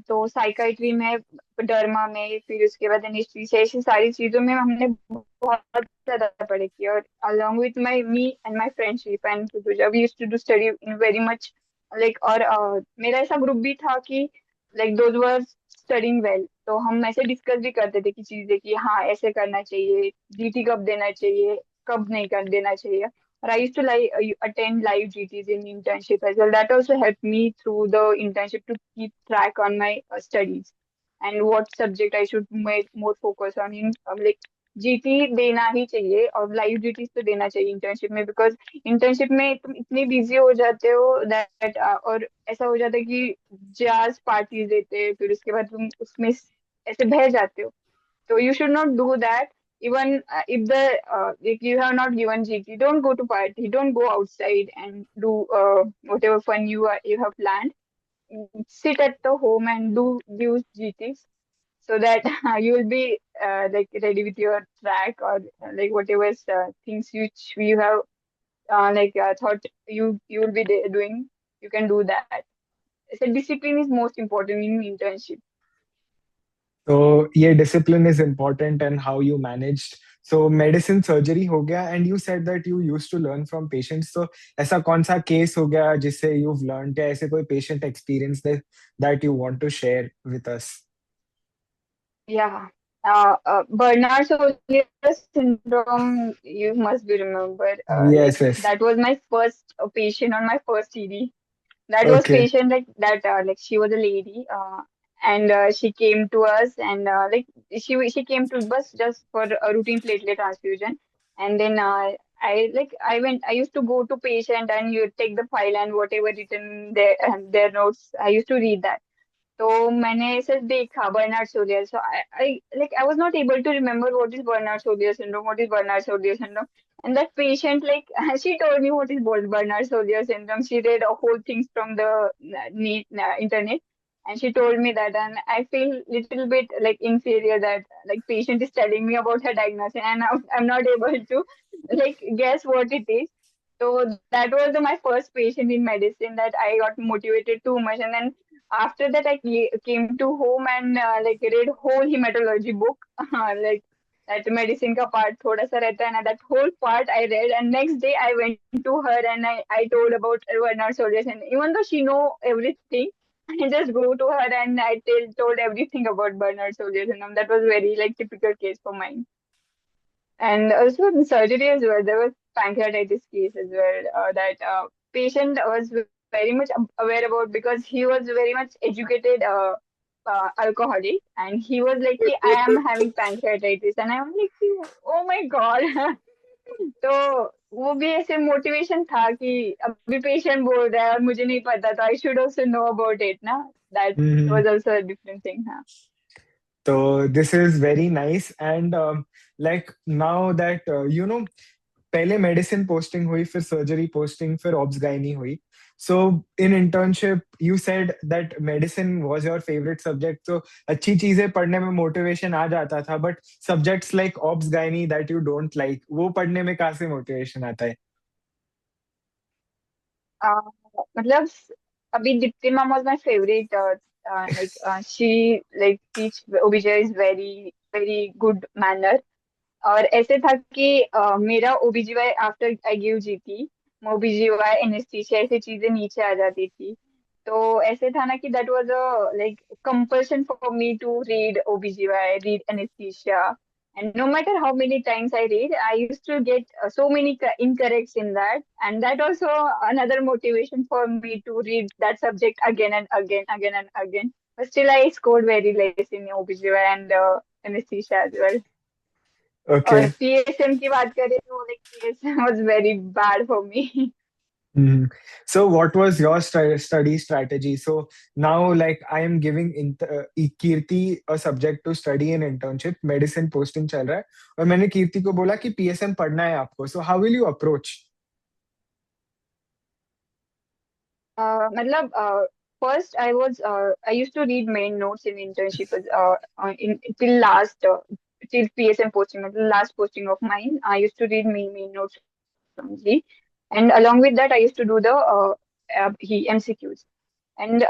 तो साइकाइट्री में, डर्मा में, फिर उसके बाद एनेस्थीसिया, ऐसी सारी चीजों में हमने बहुत ज्यादा पढ़ाई की. और along with my me and my friendship and Rutuja, we used to do study in very much like. और मेरा ऐसा ग्रुप भी था कि like those were studying well, तो हम ऐसे डिस्कस भी करते थे कि चीजें कि हाँ ऐसे करना चाहिए, GT कब देना चाहिए, कब नहीं कर देना चाहिए. और I used to like attend live GTs इन internship as well. That also helped me through the internship to keep track on my studies. and what subject I should make more focus on in like GT देना ही चाहिए और live जीटीज तो देना चाहिए internship में because internship में तुम इतने बिजी हो जाते हो दैट और ऐसा हो जाता है कि जाज पार्टीज देते हैं फिर उसके बाद तुम उसमें ऐसे बह जाते हो. So you should not do that. Even if the if you have not given GT, don't go to party. Don't go outside and do whatever fun you have planned. Sit at the home and do use GTs so that you will be like ready with your track or like whatever things which you have thought you will be doing. You can do that. So discipline is most important in internship. So yeah, discipline is important and how you managed. So medicine surgery हो गया and you said that you used to learn from patients. So ऐसा कौन सा case हो गया जिससे you've learned या ऐसे कोई patient experience that you want to share with us? Yeah. Bernard Sollier syndrome, you must be remembered. Yes, yes. That was my first patient on my first CD. That was Okay. patient like that. Like she was a lady, and she came to us, and she came to us just for a routine platelet transfusion, and then I went. I used to go to patient and you take the file and whatever written their notes. I used to read that. तो मैंने ऐसे देखा Bernard सोलियर so I was not able to remember what is Bernard Solier syndrome, what is Bernard Solier syndrome. And that patient, like, she told me what is Bernard Solier syndrome. She read a whole things from the internet, and she told me that, and I feel little bit like inferior that like patient is telling me about her diagnosis, and I'm not able to like guess what it is. So that was my first patient in medicine that I got motivated too much, and then after that I came to home and like read whole hematology book like that medicine का part थोड़ा सा रहता है ना, that whole part I read, and next day I went to her and I told about Bernard Soldiers, and even though she know everything, I just go to her and told everything about Bernard Soldiers, and that was very like typical case for mine. And also in surgery as well, there was pancreatitis case as well that patient was very much aware about because he was very much educated alcoholic, and he was like कि I am having pancreatitis, and I was like कि, oh my god. तो वो भी ऐसे motivation था कि अभी patient बोल रहा है और मुझे नहीं पता तो I should also know about it ना. That Mhm. Was also a different thing. So this is very nice and like now that पहले मेडिसिन पोस्टिंग हुई फिर सर्जरी पोस्टिंग फिर ऑब्स गायनी हुई so in internship you said that medicine was your favourite subject तो अच्छी चीजें पढ़ने में मोटिवेशन आ जाता था but subjects like obs gynae that you don't like वो पढ़ने में कहाँ से मोटिवेशन आता है. Uh, मतलब अभी Deepti ma'am was my favorite. She like teach OBJ is very very good manner. और ऐसे था कि मेरा OBGY after I give GT OBGY anaesthesia ऐसी चीजें नीचे आ जाती थी. तो ऐसे था ना कि that was a like compulsion for me to read OBGY, read anaesthesia. And no matter how many times I read, I used to get so many incorrects in that. And that also another motivation for me to read that subject again and again, again and again. But still, I scored very less in OBGY and anesthesia as well. और Okay. PSM की बात करें तो like PSM was very bad for me. Mhm. So what was your study strategy? So now like I am giving Kirti a subject to study in internship, medicine posting चल रहा है और मैंने कीर्ति को बोला कि पीएसएम पढ़ना है आपको. So how will you approach? मतलब first I used to read main notes in internship in till last till PSM posting, last posting of mine. I used to read main notes from G, and along with that I used to do the he MCQs. And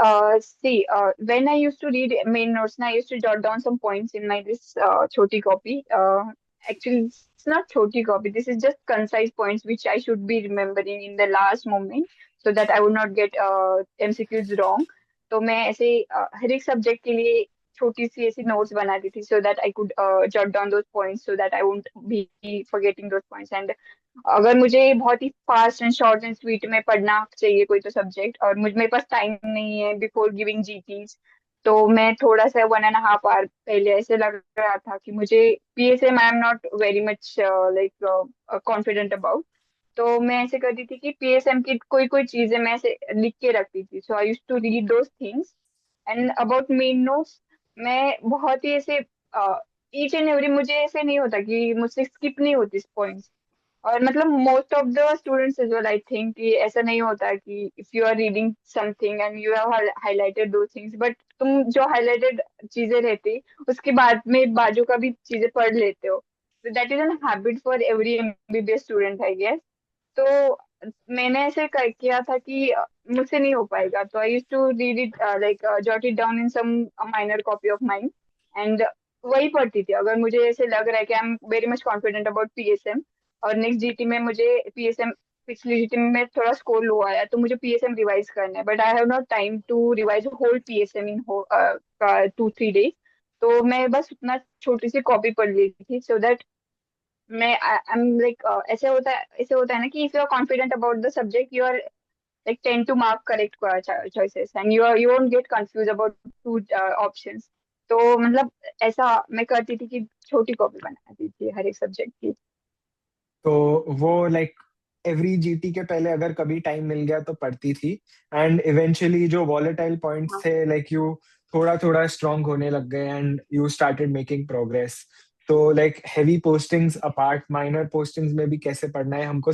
see, when I used to read main notes, I used to jot down some points in my this choti copy. Actually, it's not choti copy. This is just concise points which I should be remembering in the last moment, so that I would not get MCQs wrong. तो मैं ऐसे हर एक subject के लिए छोटी सी ऐसी notes बनाती थी so that I could jot down those points so that I won't be forgetting those points. And अगर मुझे बहुत ही fast and short and sweet में पढ़ना चाहिए कोई तो सब्जेक्ट और मेरे पास टाइम नहीं है बिफोर गिविंग जीटीज, तो मैं थोड़ा सा 1.5 आवर पहले ऐसे लग रहा था कि मुझे PSM I am not very much like confident about. तो मैं ऐसे करती थी कि पीएसएम की कोई कोई चीजें मैं ऐसे लिख के रखती थी, so I use to read those things. And about main notes, मैं बहुत ही ऐसे ईच एंड एवरी, मुझे ऐसे नहीं होता कि मुझसे स्किप नहीं होती पॉइंट्स। और मतलब most of the students is well, I think कि ऐसा नहीं होता कि if you are reading something and you have highlighted दो थिंग्स, बट तुम जो हाईलाइटेड चीजें रहती उसके बाद में बाजू का भी चीजें पढ़ लेते हो। That is an habit for every MBBS student I guess. तो मैंने ऐसे किया था कि मुझसे नहीं हो पाएगा, तो I use to read it like jot it down in some minor copy of mine. And वही पढ़ती थी अगर मुझे ऐसे लग रहा है कि I am very much confident about PSM. और नेक्स्ट जीटी में मुझे पीएसएम, पिछली जीटी में थोड़ा स्कोर लो आया तो मुझे पीएसएम रिवाइज करना है, but I have not time to revise whole PSM in 2-3 days. तो मैं बस उतना छोटी सी कॉपी पढ़ ली थी, सो दैट मैं आई एम लाइक, ऐसे होता है ना कि if you are confident about the subject you are like tend to mark correct choices and you won't get confused about two options। तो मतलब ऐसा मैं करती थी कि छोटी कॉपी बनाती थी हर एक सब्जेक्ट की। तो वो लाइक एवरी जीटी के पहले अगर कभी टाइम मिल गया तो पढ़ती थी, एंड इवेंचुअली जो वॉलेटाइल पॉइंट्स हाँ। थे लाइक यू थोड़ा थोड़ा स्ट्रांग होने लग गए and you started making progress. तो like heavy postings apart, minor postings में भी कैसे पढ़ना है हमको,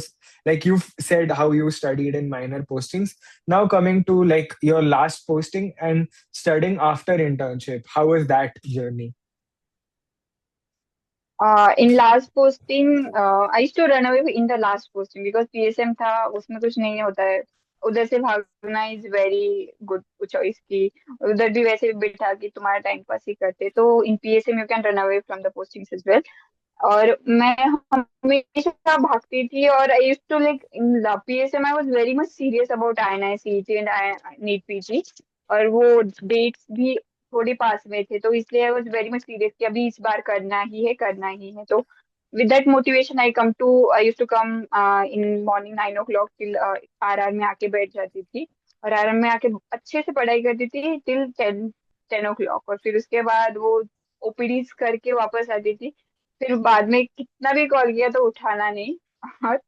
like you said how you studied in minor postings, now coming to like your last posting and studying after internship, how is that journey? In last posting I used to run away in the last posting because PSM था, उसमें कुछ नहीं होता है। उधर से भागना is very good choice की। उधर भी वैसे भी बिठा कि तुम्हारा टाइम पास ही करते, तो in PSM you can run away from the postings as well. और मैं हमेशा भागती थी, और I used to like in PSM I was very much serious about INI CET and I NEET PG. और वो डेट्स भी थोड़ी पास में थे, तो इसलिए आई वाज वेरी मच सीरियस कि अभी इस बार करना ही है, करना ही है। तो with that motivation I used to come in morning 9 o'clock till RR में आके बैठ जाती थी। और आरआर में आके अच्छे से पढ़ाई करती थी टिल 10 o'clock, और फिर उसके बाद वो ओपीडीज करके वापस आती थी। फिर बाद में कितना भी कॉल किया तो उठाना नहीं और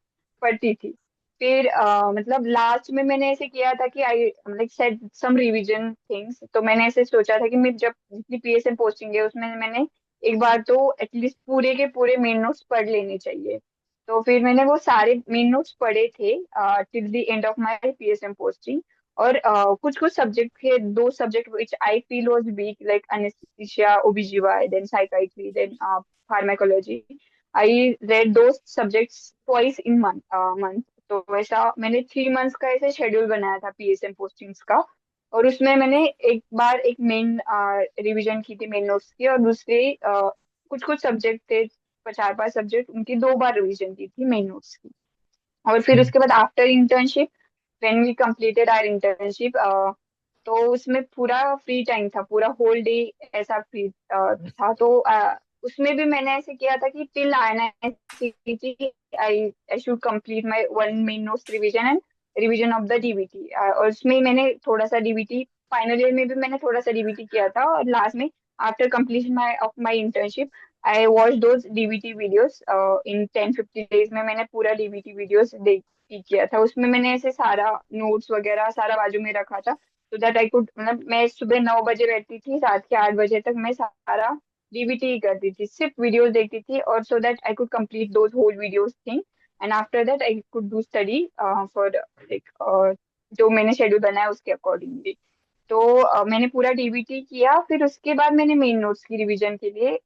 पढ़ती थी। फिर मतलब लास्ट में मैंने ऐसे किया था कि I like set some revision things. तो मैंने ऐसे सोचा था कि मैं जब जितनी पीएसएम पोस्टिंग है उसमें मैंने एक बार तो एटलीस्ट पूरे के पूरे मेन नोट्स पढ़ लेने चाहिए। तो फिर मैंने वो सारे मेन नोट्स पढ़े थे till the end of my PSM posting. और कुछ कुछ सब्जेक्ट थे, दो subject which I feel was weak like anesthesia, OBGY, then psychiatry, then pharmacology. I read those subjects twice in month। तो वैसा मैंने 3 मंथ्स का ऐसे शेड्यूल बनाया था पीएसएम पोस्टिंग्स का। और उसमें मैंने एक बार एक मेन रिवीजन की थी मेन नोट्स की, और दूसरे कुछ कुछ सब्जेक्ट थे, 4-5 सब्जेक्ट, उनकी 2 बार रिवीजन की थी मेन नोट्स की। और फिर उसके बाद after internship, when we completed our internship, तो उसमें पूरा फ्री टाइम था, पूरा होल डे ऐसा फ्री था। तो उसमें भी मैंने ऐसे किया था कि till INICT I I should complete my one main notes revision and revision of the DBT. और उसमें मैंने थोड़ा सा डीबीटी, फाइनल ईयर में भी मैंने थोड़ा सा डीबीटी किया था। और लास्ट में after completion my of my internship I watch those DBT videos in 10-15 days में। मैंने पूरा डीबीटी वीडियोस देख किया था। उसमें मैंने ऐसे सारा नोट्स वगैरह सारा बाजू में रखा था, सो दैट आई कुड, मतलब मैं सुबह 9 बजे बैठती थी, रात के 8 बजे तक मैं सारा डीबीटी ही करती थी, सिर्फ वीडियोस देखती थी। और so that I could complete those whole videos thing. And after that I could do study for like जो मैंने शेड्यूल बनाया उसके अकॉर्डिंगली। तो मैंने पूरा डीबीटी किया, फिर उसके बाद मैंने मेन नोट्स की रिवीजन के लिए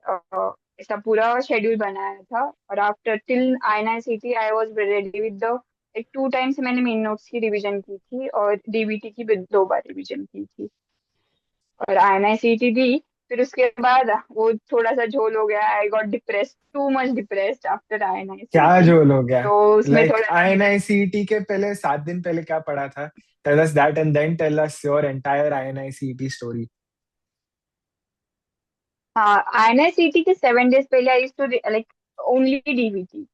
ऐसा पूरा शेड्यूल बनाया था। और after till INICT I was ready with the, एक 2 टाइम्स मैंने मेन नोट्स की रिवीजन की थी और डीबीटी की भी 2 बार रिवीजन की थी। और INICT दी, फिर उसके बाद वो थोड़ा सा झोल हो गया, I got depressed, too much depressed after क्या INICT। जो हो गया? तो उसमें लाइक थोड़ा INICET के पहले 7 दिन पहले क्या पढ़ा था? Tell us that and then tell us your entire INICET story. हाँ, INICT के 7 डेज पहले I used to like only DBT.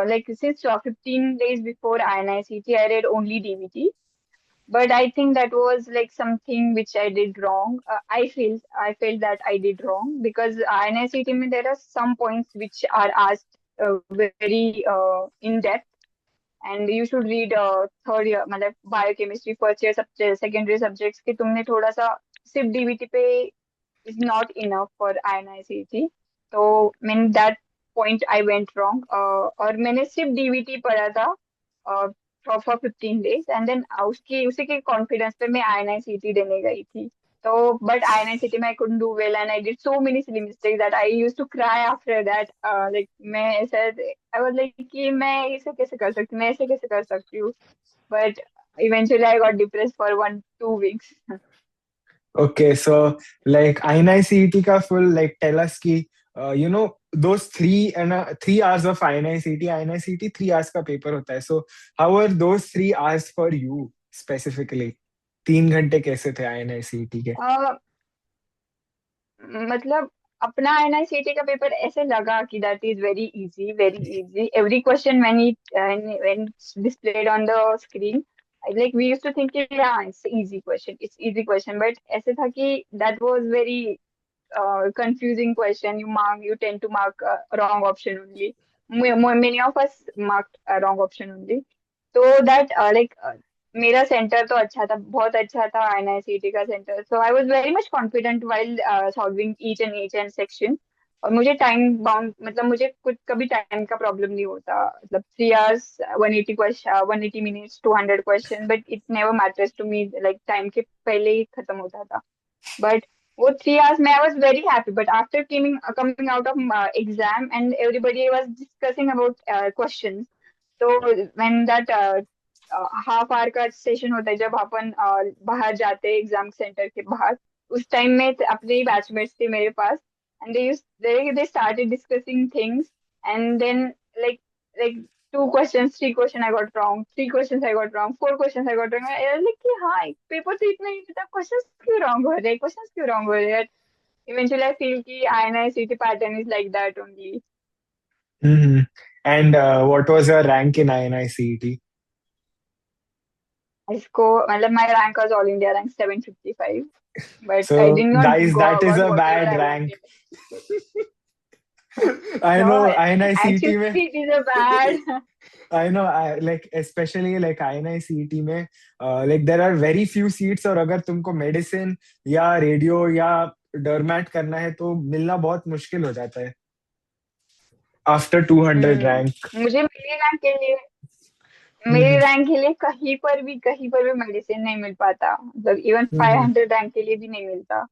Like since 15 days before INICT, I read only DVT. but I think that was like something which I did wrong. I felt that I did wrong because INICT में there are some points which are asked very in depth, and you should read third year मतलब biochemistry first year subject secondary subjects कि तुमने थोड़ा सा सिर्फ DBT पे is not enough for INICT. तो मैंने that point I went wrong. और मैंने सिर्फ डीवीटी पढ़ा था for 15 days and then उसकी उसी के कॉन्फिडेंस पे मैं INICT देने गई थी. तो but INICT में I couldn't do well and I did so many silly mistakes that I used to cry after that. Like मैं ऐसा I was like कि मैं ऐसे कैसे कर सकती हूँ मैं ऐसे कैसे कर सकती हूँ. But eventually I got depressed for 1-2 weeks. Okay, so like INICET का full like tell us कि those 3 hours of INICET 3 hours का paper होता है. So how were those 3 hours for you specifically? 3 घंटे कैसे थे INICET के? Uh, मतलब अपना एनआईसीटी का पेपर ऐसे लगा कि that is very easy every question when displayed on the screen like we used to think कि yeah it's easy question but ऐसे था कि that was very confusing question you tend to mark wrong option only. Many of us marked a wrong option only. तो that मेरा centre तो अच्छा था बहुत अच्छा था एनआईसीटी का centre so I was very much confident while solving each and section. और मुझे टाइम बाउंड मतलब मुझे कुछ कभी टाइम का प्रॉब्लम नहीं होता मतलब 3 hours 180 question 180 minutes 200 question but it never matters to me like time के पहले ही खत्म होता था. But वो 3 hours में I was very happy. But after coming out of exam and everybody was discussing about questions. So when that half hour का session होता है जब अपन बाहर जाते हैं एग्जाम सेंटर के बाहर उस टाइम में अपने ही बैचमेट्स थे मेरे पास and they started discussing things and then like like 2 questions 3 questions I got wrong 3 questions I got wrong 4 questions I got wrong. I was like कि हाँ पेपर तो इतना ही था क्वेश्चंस क्यों रॉन्ग हो रहे क्वेश्चंस क्यों रॉन्ग हो रहे. Eventually I feel कि INICT pattern is like that only. Mm-hmm. And what was your rank in INICET? इसको मतलब my rank was all India rank 755 but I So did not guys, that is got a whatever bad I rank. wanted. I No, know INICET actually में it is a bad. I know, like especially like INICET में like there are very few seats और अगर तुमको medicine या radio या डरमैट करना है तो मिलना बहुत मुश्किल हो जाता है आफ्टर 200 रैंक. मुझे मेरे हम्म. रैंक के लिए कहीं पर भी मेडिसिन नहीं मिल पाता मतलब इवन फाइव हम्म. हंड्रेड रैंक के लिए भी नहीं मिलता.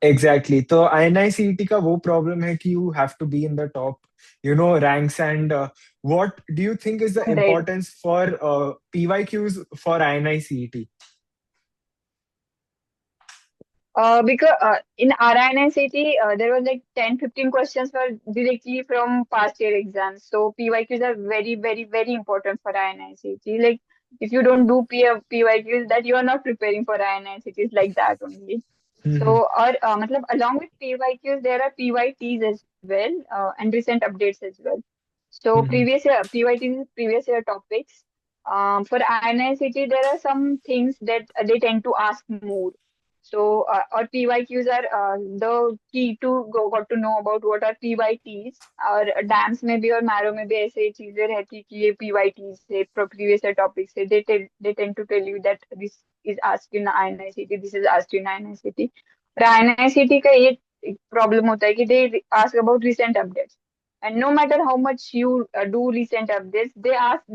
एग्जैक्टली, तो INICET का वो प्रॉब्लम है कि you have to be in the top ranks. And what do you think is the 100. Importance for PYQs for INICET? Because in RINICT, there was like 10-15 questions were directly from past year exams. So PYQs are very important for RINICT. Like if you don't do PYQs, that you are not preparing for RINICT. It's like that only. Hmm. So और मतलब along with PYQs, there are PYTs as well and recent updates as well. So hmm. previous year PYTs is previous year topics. For INICT, there are some things that they tend to ask more. So, or PYQs are the key to got to know about what are PYTs. और dams में भी और marrow में भी ऐसे चीजें रहती कि ये PYTs से previous year topics से they tend to tell you that this is asked in INICT, this is asked in INICT. और INICT का ये प्रॉब्लम होता है कि they ask about recent updates. And no matter how much you do recent updates,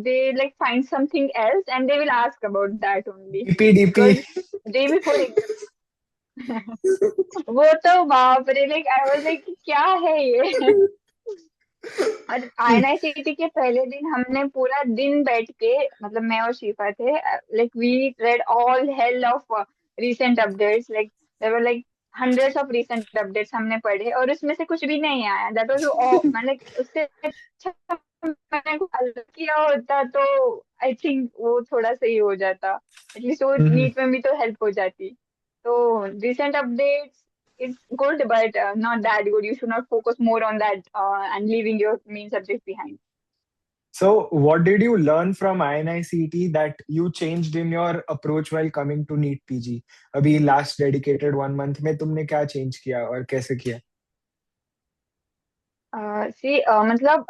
they like find something else and they will ask about that only. DP. Because day before वो तो बाप रे like I was like क्या है ये. और INICET के पहले दिन हमने पूरा दिन बैठ के मतलब मैं और शिफा थे like we read all hell of recent updates like there were like hundreds of recent updates हमने पढ़े और उसमें से कुछ भी नहीं आया दैट वाज मतलब उससे अच्छा मैंने कुछ अलग किया होता तो आई थिंक वो थोड़ा सही हो जाता एटलीस्ट वो नीट में भी तो हेल्प हो जाती. So recent updates is good, but not that good. You should not focus more on that and leaving your main subject behind. So, what did you learn from INICET that you changed in your approach while coming to NEET PG? अभी last dedicated 1 month में तुमने क्या change किया और कैसे किया? सी मतलब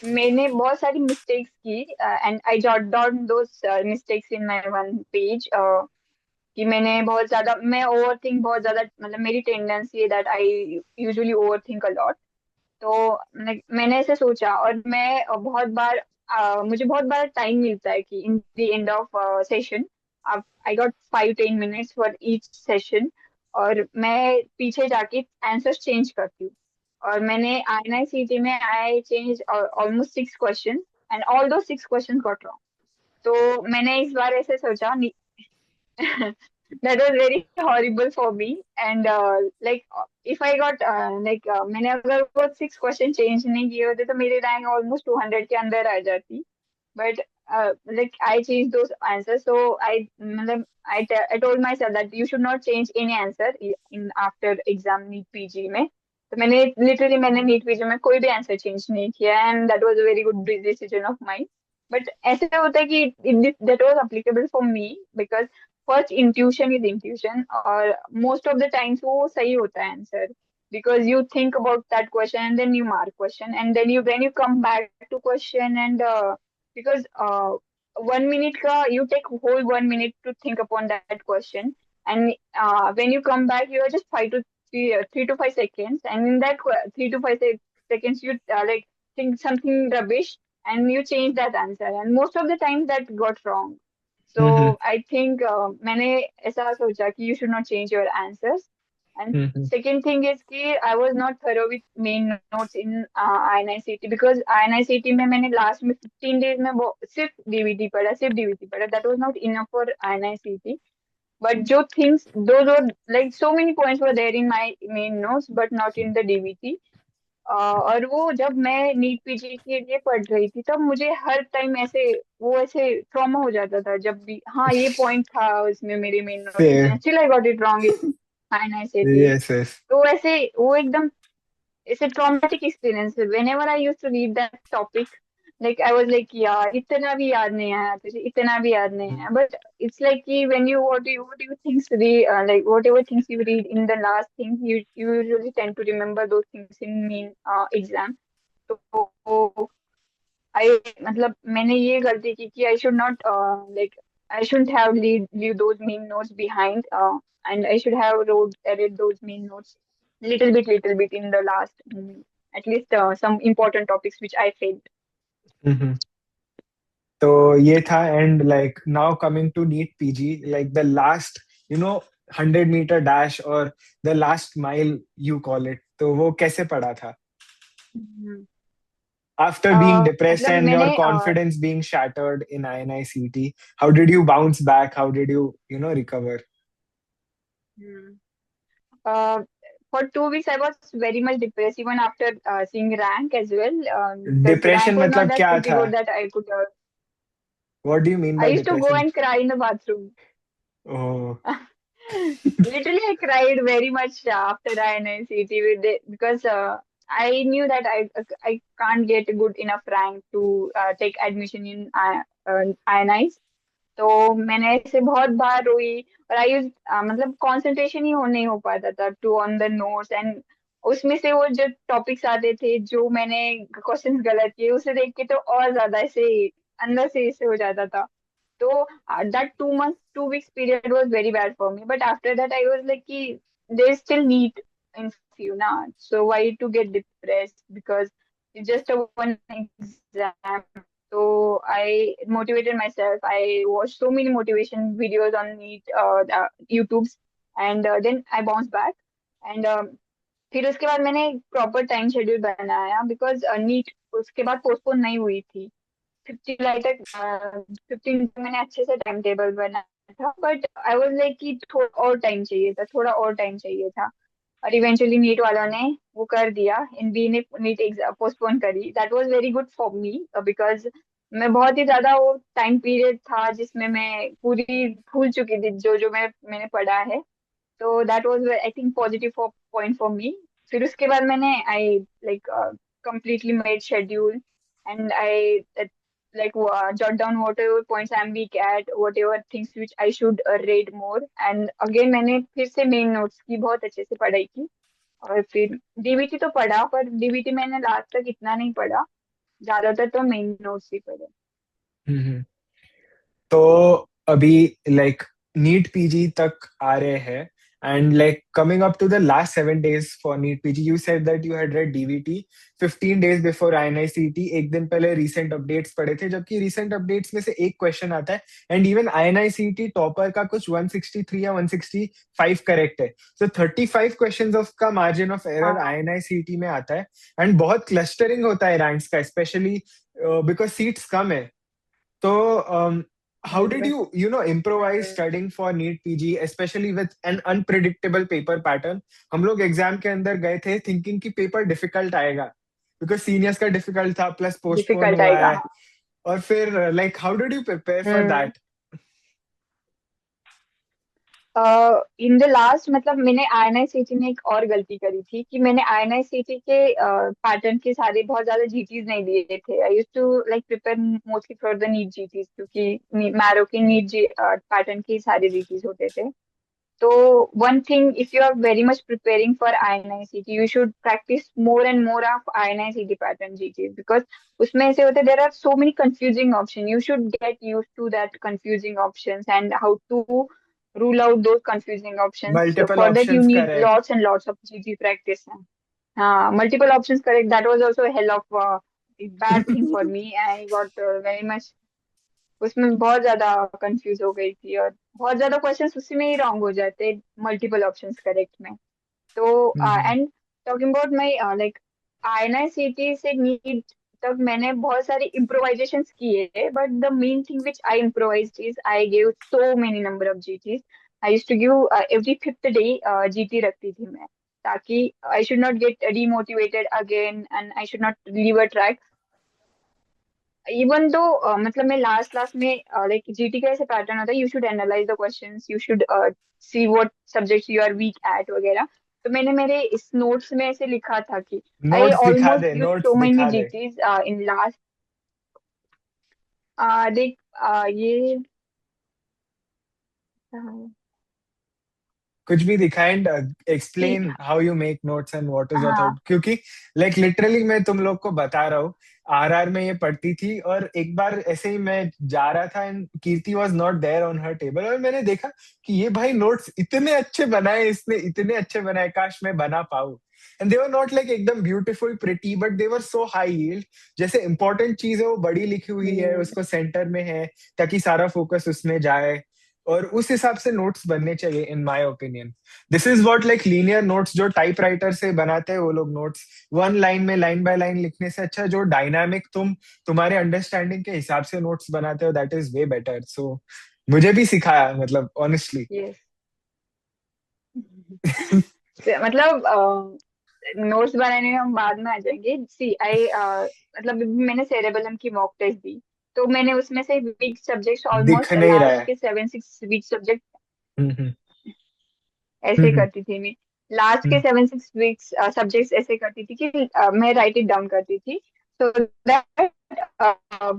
मैंने बहुत सारी मिस्टेक्स की and I jot down those mistakes in my one page कि मैंने बहुत ज्यादा मैं ओवर थिंक बहुत ज्यादा मतलब मेरी टेंडेंसी है that I usually over think a lot. तो मैंने ऐसे सोचा और मैं बहुत बार मुझे बहुत बार टाइम मिलता है कि in the end of session I got 5-10 minutes for each session और मैं पीछे जाके आंसर्स चेंज करती हूँ। और मैंने INICET में I change almost 6 question and all दो 6 क्वेश्चन गॉट रॉन्ग। तो मैंने इस बार ऐसे सोचा that was very horrible for me and if I got मैंने अगर वो 6 क्वेश्चन चेंज नहीं किए होते तो मेरी रैंक ऑलमोस्ट 200 के अंदर आ जाती। But I changed those answers so I told myself that you should not change any answer in after exam NEET PG में। तो मैंने NEET PG में कोई भी आंसर चेंज नहीं किया and that was a very good decision of mind. But ऐसे होता है कि that was applicable for me because first intuition is intuition और मोस्ट ऑफ द टाइम्स वो सही होता है answer because you think about that question and then you mark question and then you when you come back to question and because 1 minute ka you take whole 1 minute to think upon that question and when you come back you are just 3 to 5 seconds and in that 3 to 5 seconds you think something rubbish and you change that answer and most of the time that got wrong। Mm-hmm. So I think मैंने ऐसा सोचा कि you should not change your answers and Mm-hmm. second thing is कि I was not thorough with main notes in INICT because INICT में मैंने last में 15 days में वो सिर्फ DVT पढ़ा that was not enough for INICT but जो things those were like so many points were there in my main notes but not in the DVT। और वो जब मैं नीट पीजी के लिए पढ़ रही थी तब मुझे हर टाइम ऐसे वो ऐसे ट्रॉमा हो जाता था जब भी हाँ ये पॉइंट था उसमें मेरे मेन नोट्स में Same. And still I got it wrong in INICT। Yes, yes. तो वैसे वो एकदम it's a traumatic experience whenever I used to read that topic like I was like यार इतना भी याद नहीं आया तुझे इतना भी याद नहीं आया but it's like कि when you what do you think read like whatever things you read in the last thing you usually tend to remember those things in main exam। तो I मतलब मैंने ये गलती की कि I should not like I shouldn't have leave those main notes behind and I should have wrote edit those main notes little bit in the last at least some important topics which I failed। Mm-hmm. तो ये था and like now coming to NEET PG like the last 100 meter dash और the last mile you call it तो वो कैसे पड़ा था हम्म। after being depressed मतलब and your मैंने confidence being shattered in INICT? How did you bounce back? How did you recover? uh, for 2 weeks I was very much depressed even after seeing rank as well because rank Depression was not मतलब that क्या pretty था? good that I could What do you mean I by used to go depression? and cry in the bathroom। Oh. Literally, I cried very much after the NICT with it because I knew that I can't get a good enough rank to take admission in INIs। तो मैंने ऐसे बहुत बार रोई और I use मतलब concentration ही नहीं हो पाता था to on the notes and उसमें से वो जो टॉपिक्स आते थे जो मैंने क्वेश्चंस गलत किए उसे देख के तो और ज्यादा ऐसे अंदर से ऐसे हो जाता था। So that 2 weeks period was very bad for me. But after that, I was like, ki, there's still need in few now. So why to get depressed? Because it's just a one exam. So I motivated myself. I watched so many motivation videos on YouTube's, and then I bounced back. And फिर उसके बाद मैंने proper time schedule बनाया because NEET उसके बाद postpone नहीं हुई थी। 15 जुलाई तक 15 मैंने अच्छे से टाइम टेबल बनाया था बट आई वाज लाइक कि थोड़ा और टाइम चाहिए था थोड़ा और टाइम चाहिए था। और इवेंचुअली नीट वालों ने वो कर दिया एनबी ने नीट एग्जाम पोस्टपोन करी that was very good for me because मैं बहुत ही ज्यादा वो टाइम पीरियड था जिसमें मैं पूरी भूल चुकी थी जो जो मैंने पढ़ा है। तो that was I think positive point for मी। फिर उसके बाद मैंने I like completely made schedule and I jot down whatever points I'm weak at, whatever things which I should read more. And again मैंने फिर से मेन नोट्स की बहुत अच्छे से पढ़ाई की, और फिर डीबीटी तो पढ़ा, पर डीबीटी मैंने लास्ट तक इतना नहीं पढ़ा, ज्यादातर तो मेन नोट्स ही पढ़े। हम्म। तो अभी लाइक नीट पीजी तक आ रहे हैं, and like coming up to the last 7 days for NEET PG, you said that you had read DVT 15 days before INICET. एक दिन पहले रीसेंट अपडेट्स पढ़े थे, जबकि रीसेंट अपडेट्स में से एक क्वेश्चन आता है, एंड इवन आईएनआईसीटी टॉपर का कुछ 163 या 165 करेक्ट है। सो 35 क्वेश्चंस ऑफ का मार्जिन ऑफ एरर हाँ। आईएनआईसीटी में आता है, एंड बहुत क्लस्टरिंग होता है रैंक्स का, स्पेशली बिकॉज सीट्स कम है। तो how did बस। you improvise studying for NEET PG, especially with an unpredictable paper pattern? हम लोग एग्जाम के अंदर गए थे थिंकिंग कि पेपर डिफिकल्ट आएगा, बिकॉज सीनियर्स का डिफिकल्ट था, प्लस पोस्टपोन डिफिकल्ट हुआ आएगा, है। हाँ। और फिर like how did you prepare for hmm. That? In the last, मतलब मैंने आईएनआईसीटी में एक और गलती करी थी कि मैंने आईएनआईसीटी के पैटर्न के सारे बहुत ज्यादा जीटीज नहीं दिए थे। I used to like prepare mostly for the NEET GTs, क्योंकि मैरो के नीट जी पैटर्न के सारे जीटीज होते थे। तो one thing, if you are very much preparing for INICT, you should practice more and more of INICT pattern GTs, because उसमें ऐसे होते, there are so many confusing options. You should get used to that confusing options and how to rule out those confusing options. So multiple for that you options need correct. lots and lots of GT practice. Multiple options correct. That was also a hell of a bad thing for me. I got very much उसमें बहुत ज्यादा confuse हो गई थी, और बहुत ज्यादा questions उसी में ही रॉन्ग हो जाते मल्टीपल ऑप्शंस करेक्ट में। तो and talking about my like INICET से नीट तक मैंने बहुत सारी इम्प्रोवाइजेशंस किए, but the main thing which I improvised is I give so many number of GTs. I used to give every fifth day GT रखती थी मैं, ताकि I should not get demotivated again and I should not leave a track. Even though मतलब मैं last last में like GT का ऐसे pattern होता है, you should analyse the questions, you should see what subjects you are weak at वगैरह। तो मैंने मेरे इस नोट्स में ऐसे लिखा था कि आई नोट्स दिखा almost they, use so notes many दिखा दे। जीटीज इन लास्ट। देख ये कुछ भी दिखा, and see. Explain how you make notes and what is your हाँ। थॉट, क्योंकि लाइक लिटरली मैं तुम लोग को बता रहा हूँ, आरआर में ये पढ़ती थी, और एक बार ऐसे ही मैं जा रहा था and Kirti was not there on her table, और मैंने देखा कि ये भाई नोट्स इतने अच्छे बनाए, इसने इतने अच्छे बनाए, काश मैं बना पाऊँ। And they were not like एकदम beautiful pretty, but they were so high yield. जैसे इंपॉर्टेंट चीज है वो बड़ी लिखी हुई है, हम्म। उसको सेंटर में है, ताकि सारा फोकस उसमें जाए, और उस हिसाब से नोट्स बनने चाहिए in my opinion. This is what like linear notes जो टाइपराइटर से बनाते हैं वो लोग नोट्स, वन लाइन में लाइन बाय लाइन लिखने से अच्छा जो डायनामिक तुम्हारे अंडरस्टैंडिंग के हिसाब से नोट्स बनाते हो, दैट इज वे बेटर। सो मुझे भी सिखाया, मतलब ऑनेस्टली। यस। मतलब नोट्स बनाने में हम बाद में आ जाएंगे। सी आई मतलब अभी मैंने सेरेबेलम की मॉक टेस्ट दी, तो मैंने उसमें से वीक सब्जेक्ट्स दिख ऑलमोस्ट नहीं रहा लास्ट है। के 7 6 वीक सब्जेक्ट हम्म। ऐसे हम्म। करती थी मैं। लास्ट के हम्म। 7 6 वीक्स सब्जेक्ट्स ऐसे करती थी कि मैं राइट इट डाउन करती थी, so that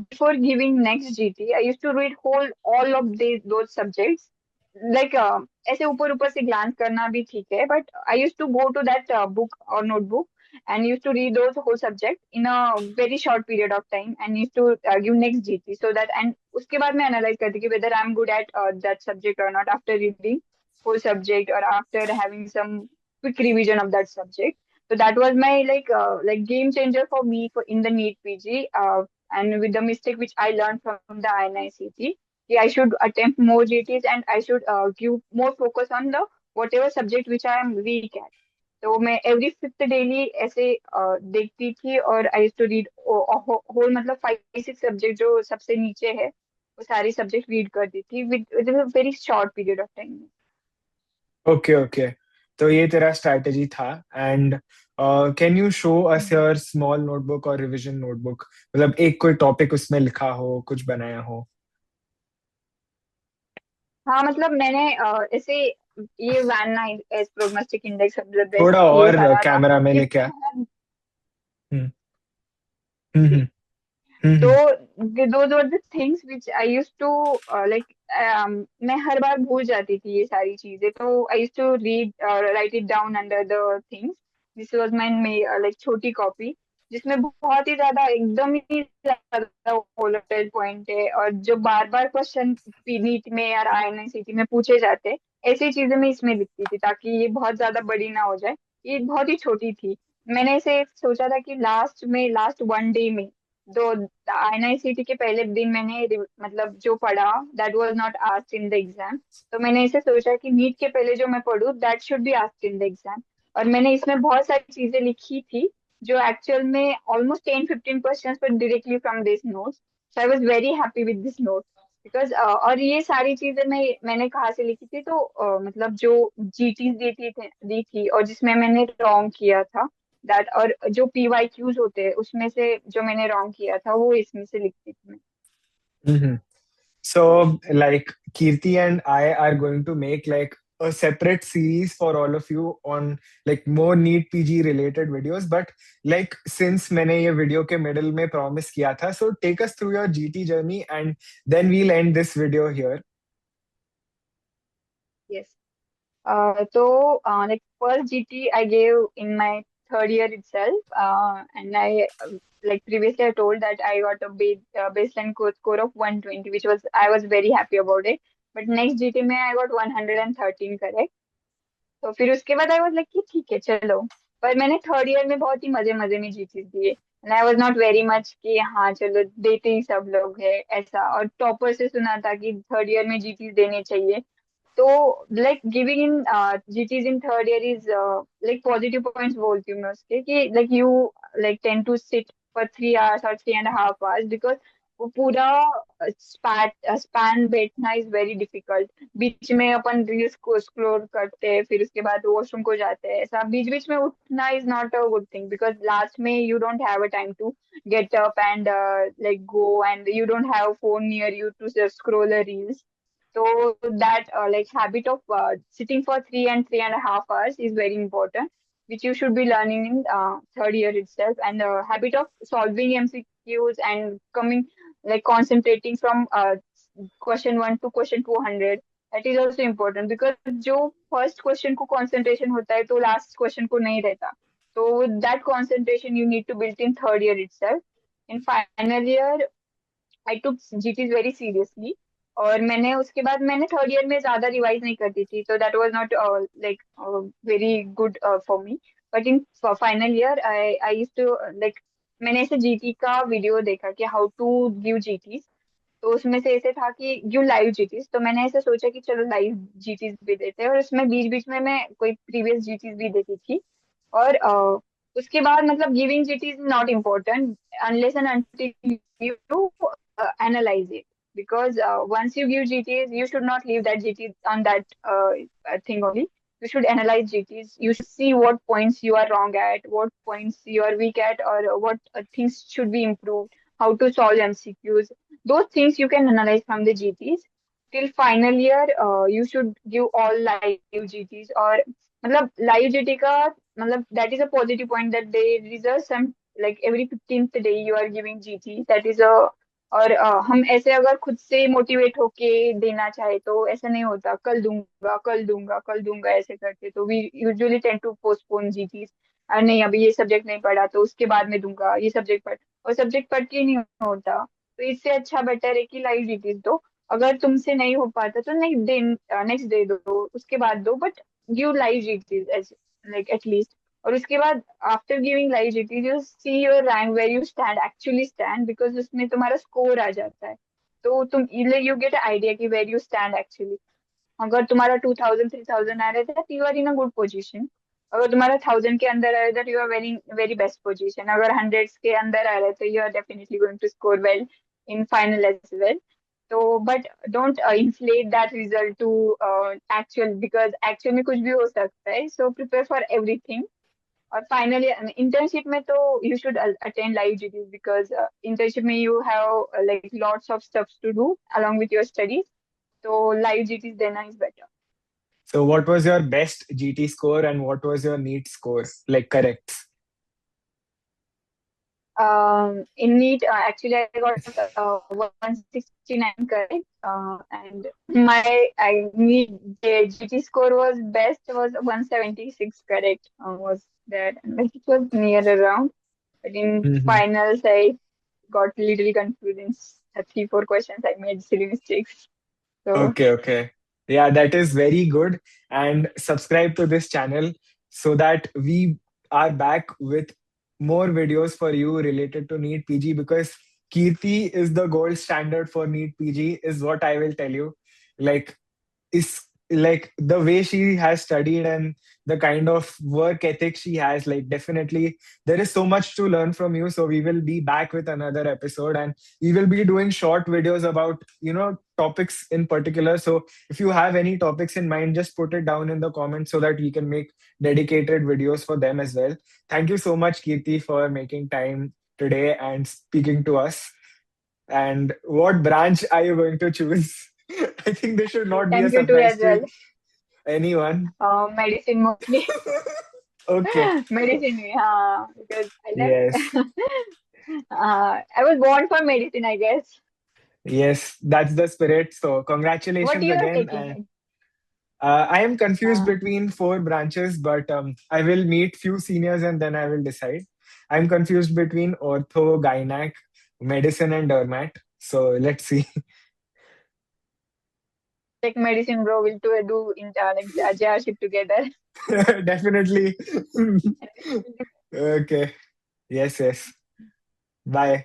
before giving next GT I used to read whole all of those subjects, like ऐसे ऊपर ऊपर से ग्लांस करना भी ठीक है, but I use to go to that book और notebook and used to read those whole subject in a very short period of time and used to give next GT, so that and उसके बाद मैं analyze करती कि whether I'm good at that subject or not after reading whole subject or after having some quick revision of that subject. So that was my like game changer for me for in the NEET PG, and with the mistake which I learned from the INICT, I should attempt more GTs and I should give more focus on the whatever subject which I am weak at. तो मैं every fifth daily ऐसे देखती थी, और I used to read whole, मतलब 5 6 subject जो सबसे नीचे है वो सारी सब्जेक्ट रीड करती थी with very short period of time. Okay okay. तो ये तेरा स्ट्रैटेजी था, and can you show us your small notebook और रिवीजन नोटबुक, मतलब एक कोई टॉपिक उसमें लिखा हो, कुछ बनाया हो। हाँ, मतलब मैंने ऐसे ये van nine as prognostic index of the breast थोड़ा ये और सारा था। कैमरा में ये लेके आ। हम्म। हम्म। तो Mm-hmm. those were the things which I used to like मैं हर बार भूल जाती थी ये सारी चीजें, तो I used to read write it down under the things. This was my like छोटी कॉपी, जिसमें बहुत ही ज्यादा एकदम ही ज्यादा वोलेटाइल पॉइंट है, और जो बार बार क्वेश्चन नीट में या आईएनसीटी में पूछे जाते, ऐसी चीजें मैं इसमें लिखती थी ताकि ये बहुत ज्यादा बड़ी ना हो जाए। ये बहुत ही छोटी थी। मैंने इसे सोचा था कि लास्ट वन डे में, दो एनआईसीटी के पहले दिन मैंने मतलब जो पढ़ा, that was not asked in the exam. तो मैंने इसे सोचा कि नीट के पहले जो मैं पढ़ूं, that should be asked in the exam. और मैंने इसमें बहुत सारी चीजें लिखी थी जो एक्चुअल में ऑलमोस्ट 10-15 क्वेश्चंस पर directly from this notes. So I was very happy with this note, because और ये सारी चीजें मैंने कहाँ से लिखी थी, तो मतलब जो जीटीज दी थी और जिसमें मैंने रॉन्ग किया था, दैट, और जो पीवाईक्यूज होते हैं उसमें से जो मैंने रॉन्ग किया था वो इसमें से लिखती थी मैं। Mm-hmm. So, like Kirti and I are going to make like a separate series for all of you on like more neat PG related videos. But like since मैंने ये video के middle में promise किया था, so take us through your GT journey and then we'll end this video here. Yes. So, like first GT I gave in my third year itself, and I like previously I told that I got a baseline score of 120, which was I was very happy about it. But next GT में I got 113 correct. तो फिर उसके बाद आई was like कि ठीक है चलो। पर मैंने थर्ड ईयर में बहुत ही मजे मजे में जीतीस दिए, and I was not very much कि हाँ चलो देते ही सब लोग है ऐसा। और टॉपर से सुना था कि थर्ड ईयर में जीटीज देने चाहिए। तो like giving in GTs in third year is like positive points बोलती हूँ मैं उसके, कि like you like tend to sit for 3 hours और 3.5 hours, बिकॉज वो पूरा स्पैन बैठना इज वेरी डिफिकल्ट। बीच में अपन रील्स को स्क्रॉल करते हैं, फिर उसके बाद वॉशरूम को जाते हैं, ऐसा बीच बीच में उठना is not a good thing, because last में you don't have a time to get up and like go, and you don't have phone near you to just scroll the reels. So that like habit of sitting for 3 and 3.5 hours is very important, which you should be learning in third year itself. And habit of solving MCQs and coming like concentrating from question 1 to question 200, that is also important, because जो first question को concentration होता है तो last question को नहीं रहता। So that concentration you need to build in third year itself. In final year I took जीटीज very seriously, और मैंने उसके बाद मैंने थर्ड ईयर में ज्यादा रिवाइज नहीं करती थी, तो that was not like very good for me. But in final year I I used to like, मैंने ऐसे जीटी का वीडियो देखा कि हाउ टू गिव जीटीज। तो उसमें से ऐसे था कि गिव लाइव जीटीज, तो मैंने ऐसे सोचा कि चलो लाइव जीटीज भी देते हैं, और उसमें बीच बीच में मैं कोई प्रीवियस जीटीज भी देती थी। और उसके बाद मतलब giving जीटीज is not important unless and until you analyze it, because once you give GTs you should not leave that GT on that thing only. You should analyze GTs, you should see what points you are wrong at, what points you are weak at, or what things should be improved, how to solve MCQs. Those things you can analyze from the GTs. Till final year you should give all live GTs, or मतलब live GT का मतलब that is a positive point, that there is a some like every 15th day you are giving GT, that is a। और हम ऐसे अगर खुद से motivate होके देना चाहे तो ऐसा नहीं होता, कल दूंगा कल दूंगा कल दूंगा ऐसे करते, तो we usually tend to postpone GTs. नहीं अभी ये सब्जेक्ट नहीं पढ़ा तो उसके बाद में दूंगा, ये सब्जेक्ट पढ़, और सब्जेक्ट पढ़ के नहीं होता। तो इससे अच्छा बेटर है कि लाइव जीटीज दो। अगर तुमसे नहीं हो पाता तो नेक्स्ट डे दो, उसके बाद दो, but give live GTs as like at least. और उसके बाद after giving live GTs you see your rank where you stand actually stand, because उसमें तुम्हारा स्कोर आ जाता है। तो तुम यू गेट आइडिया कि वेर यू स्टैंड एक्चुअली। अगर तुम्हारा 2000 3,000 आ रहा था, you are in a good position. अगर तुम्हारा 1000 के अंदर आ रहा था, you are very very best position. अगर हंड्रेड्स के अंदर आ रहा है तो you are definitely going to score well in final as well. तो but don't inflate that result to actual, because actual में कुछ भी हो सकता है, so prepare for everything। और फाइनली इंटर्नशिप में तो you should attend live GTs, because internship में you have like lots of stuffs to do along with your studies, तो लाइव जीटीज देना is better. So what was your best GT score and what was your NEET score? Like correct. In NEET, actually, I got 169 correct. And my NEET GT score was best was 176 correct. Was that, and like it was near around. But in Mhm. finals, I got little confused in three, four questions. I made silly mistakes. So Okay, okay. Yeah, that is very good. And subscribe to this channel so that we are back with more videos for you related to NEET PG, because Kirti is the gold standard for NEET PG, is what I will tell you. Like, is like the way she has studied and the kind of work ethic she has, like definitely there is so much to learn from you. So we will be back with another episode, and we will be doing short videos about topics in particular. So if you have any topics in mind, just put it down in the comments so that we can make dedicated videos for them as well. Thank you so much, Kirti, for making time today and speaking to us. And what branch are you going to choose? I think this should not be a thank you too surprise as to well. anyone. Medicine mostly. Okay. Medicine, because I Yes. love. I was born for medicine, I guess. Yes, that's the spirit. So What congratulations you are again. taking? I am confused Uh, between four branches, but I will meet few seniors and then I will decide. I'm confused between ortho, gynac, medicine, and dermat. So let's see. take medicine, bro. We'll do in like JRship together. Definitely. Okay. Yes, yes. Bye.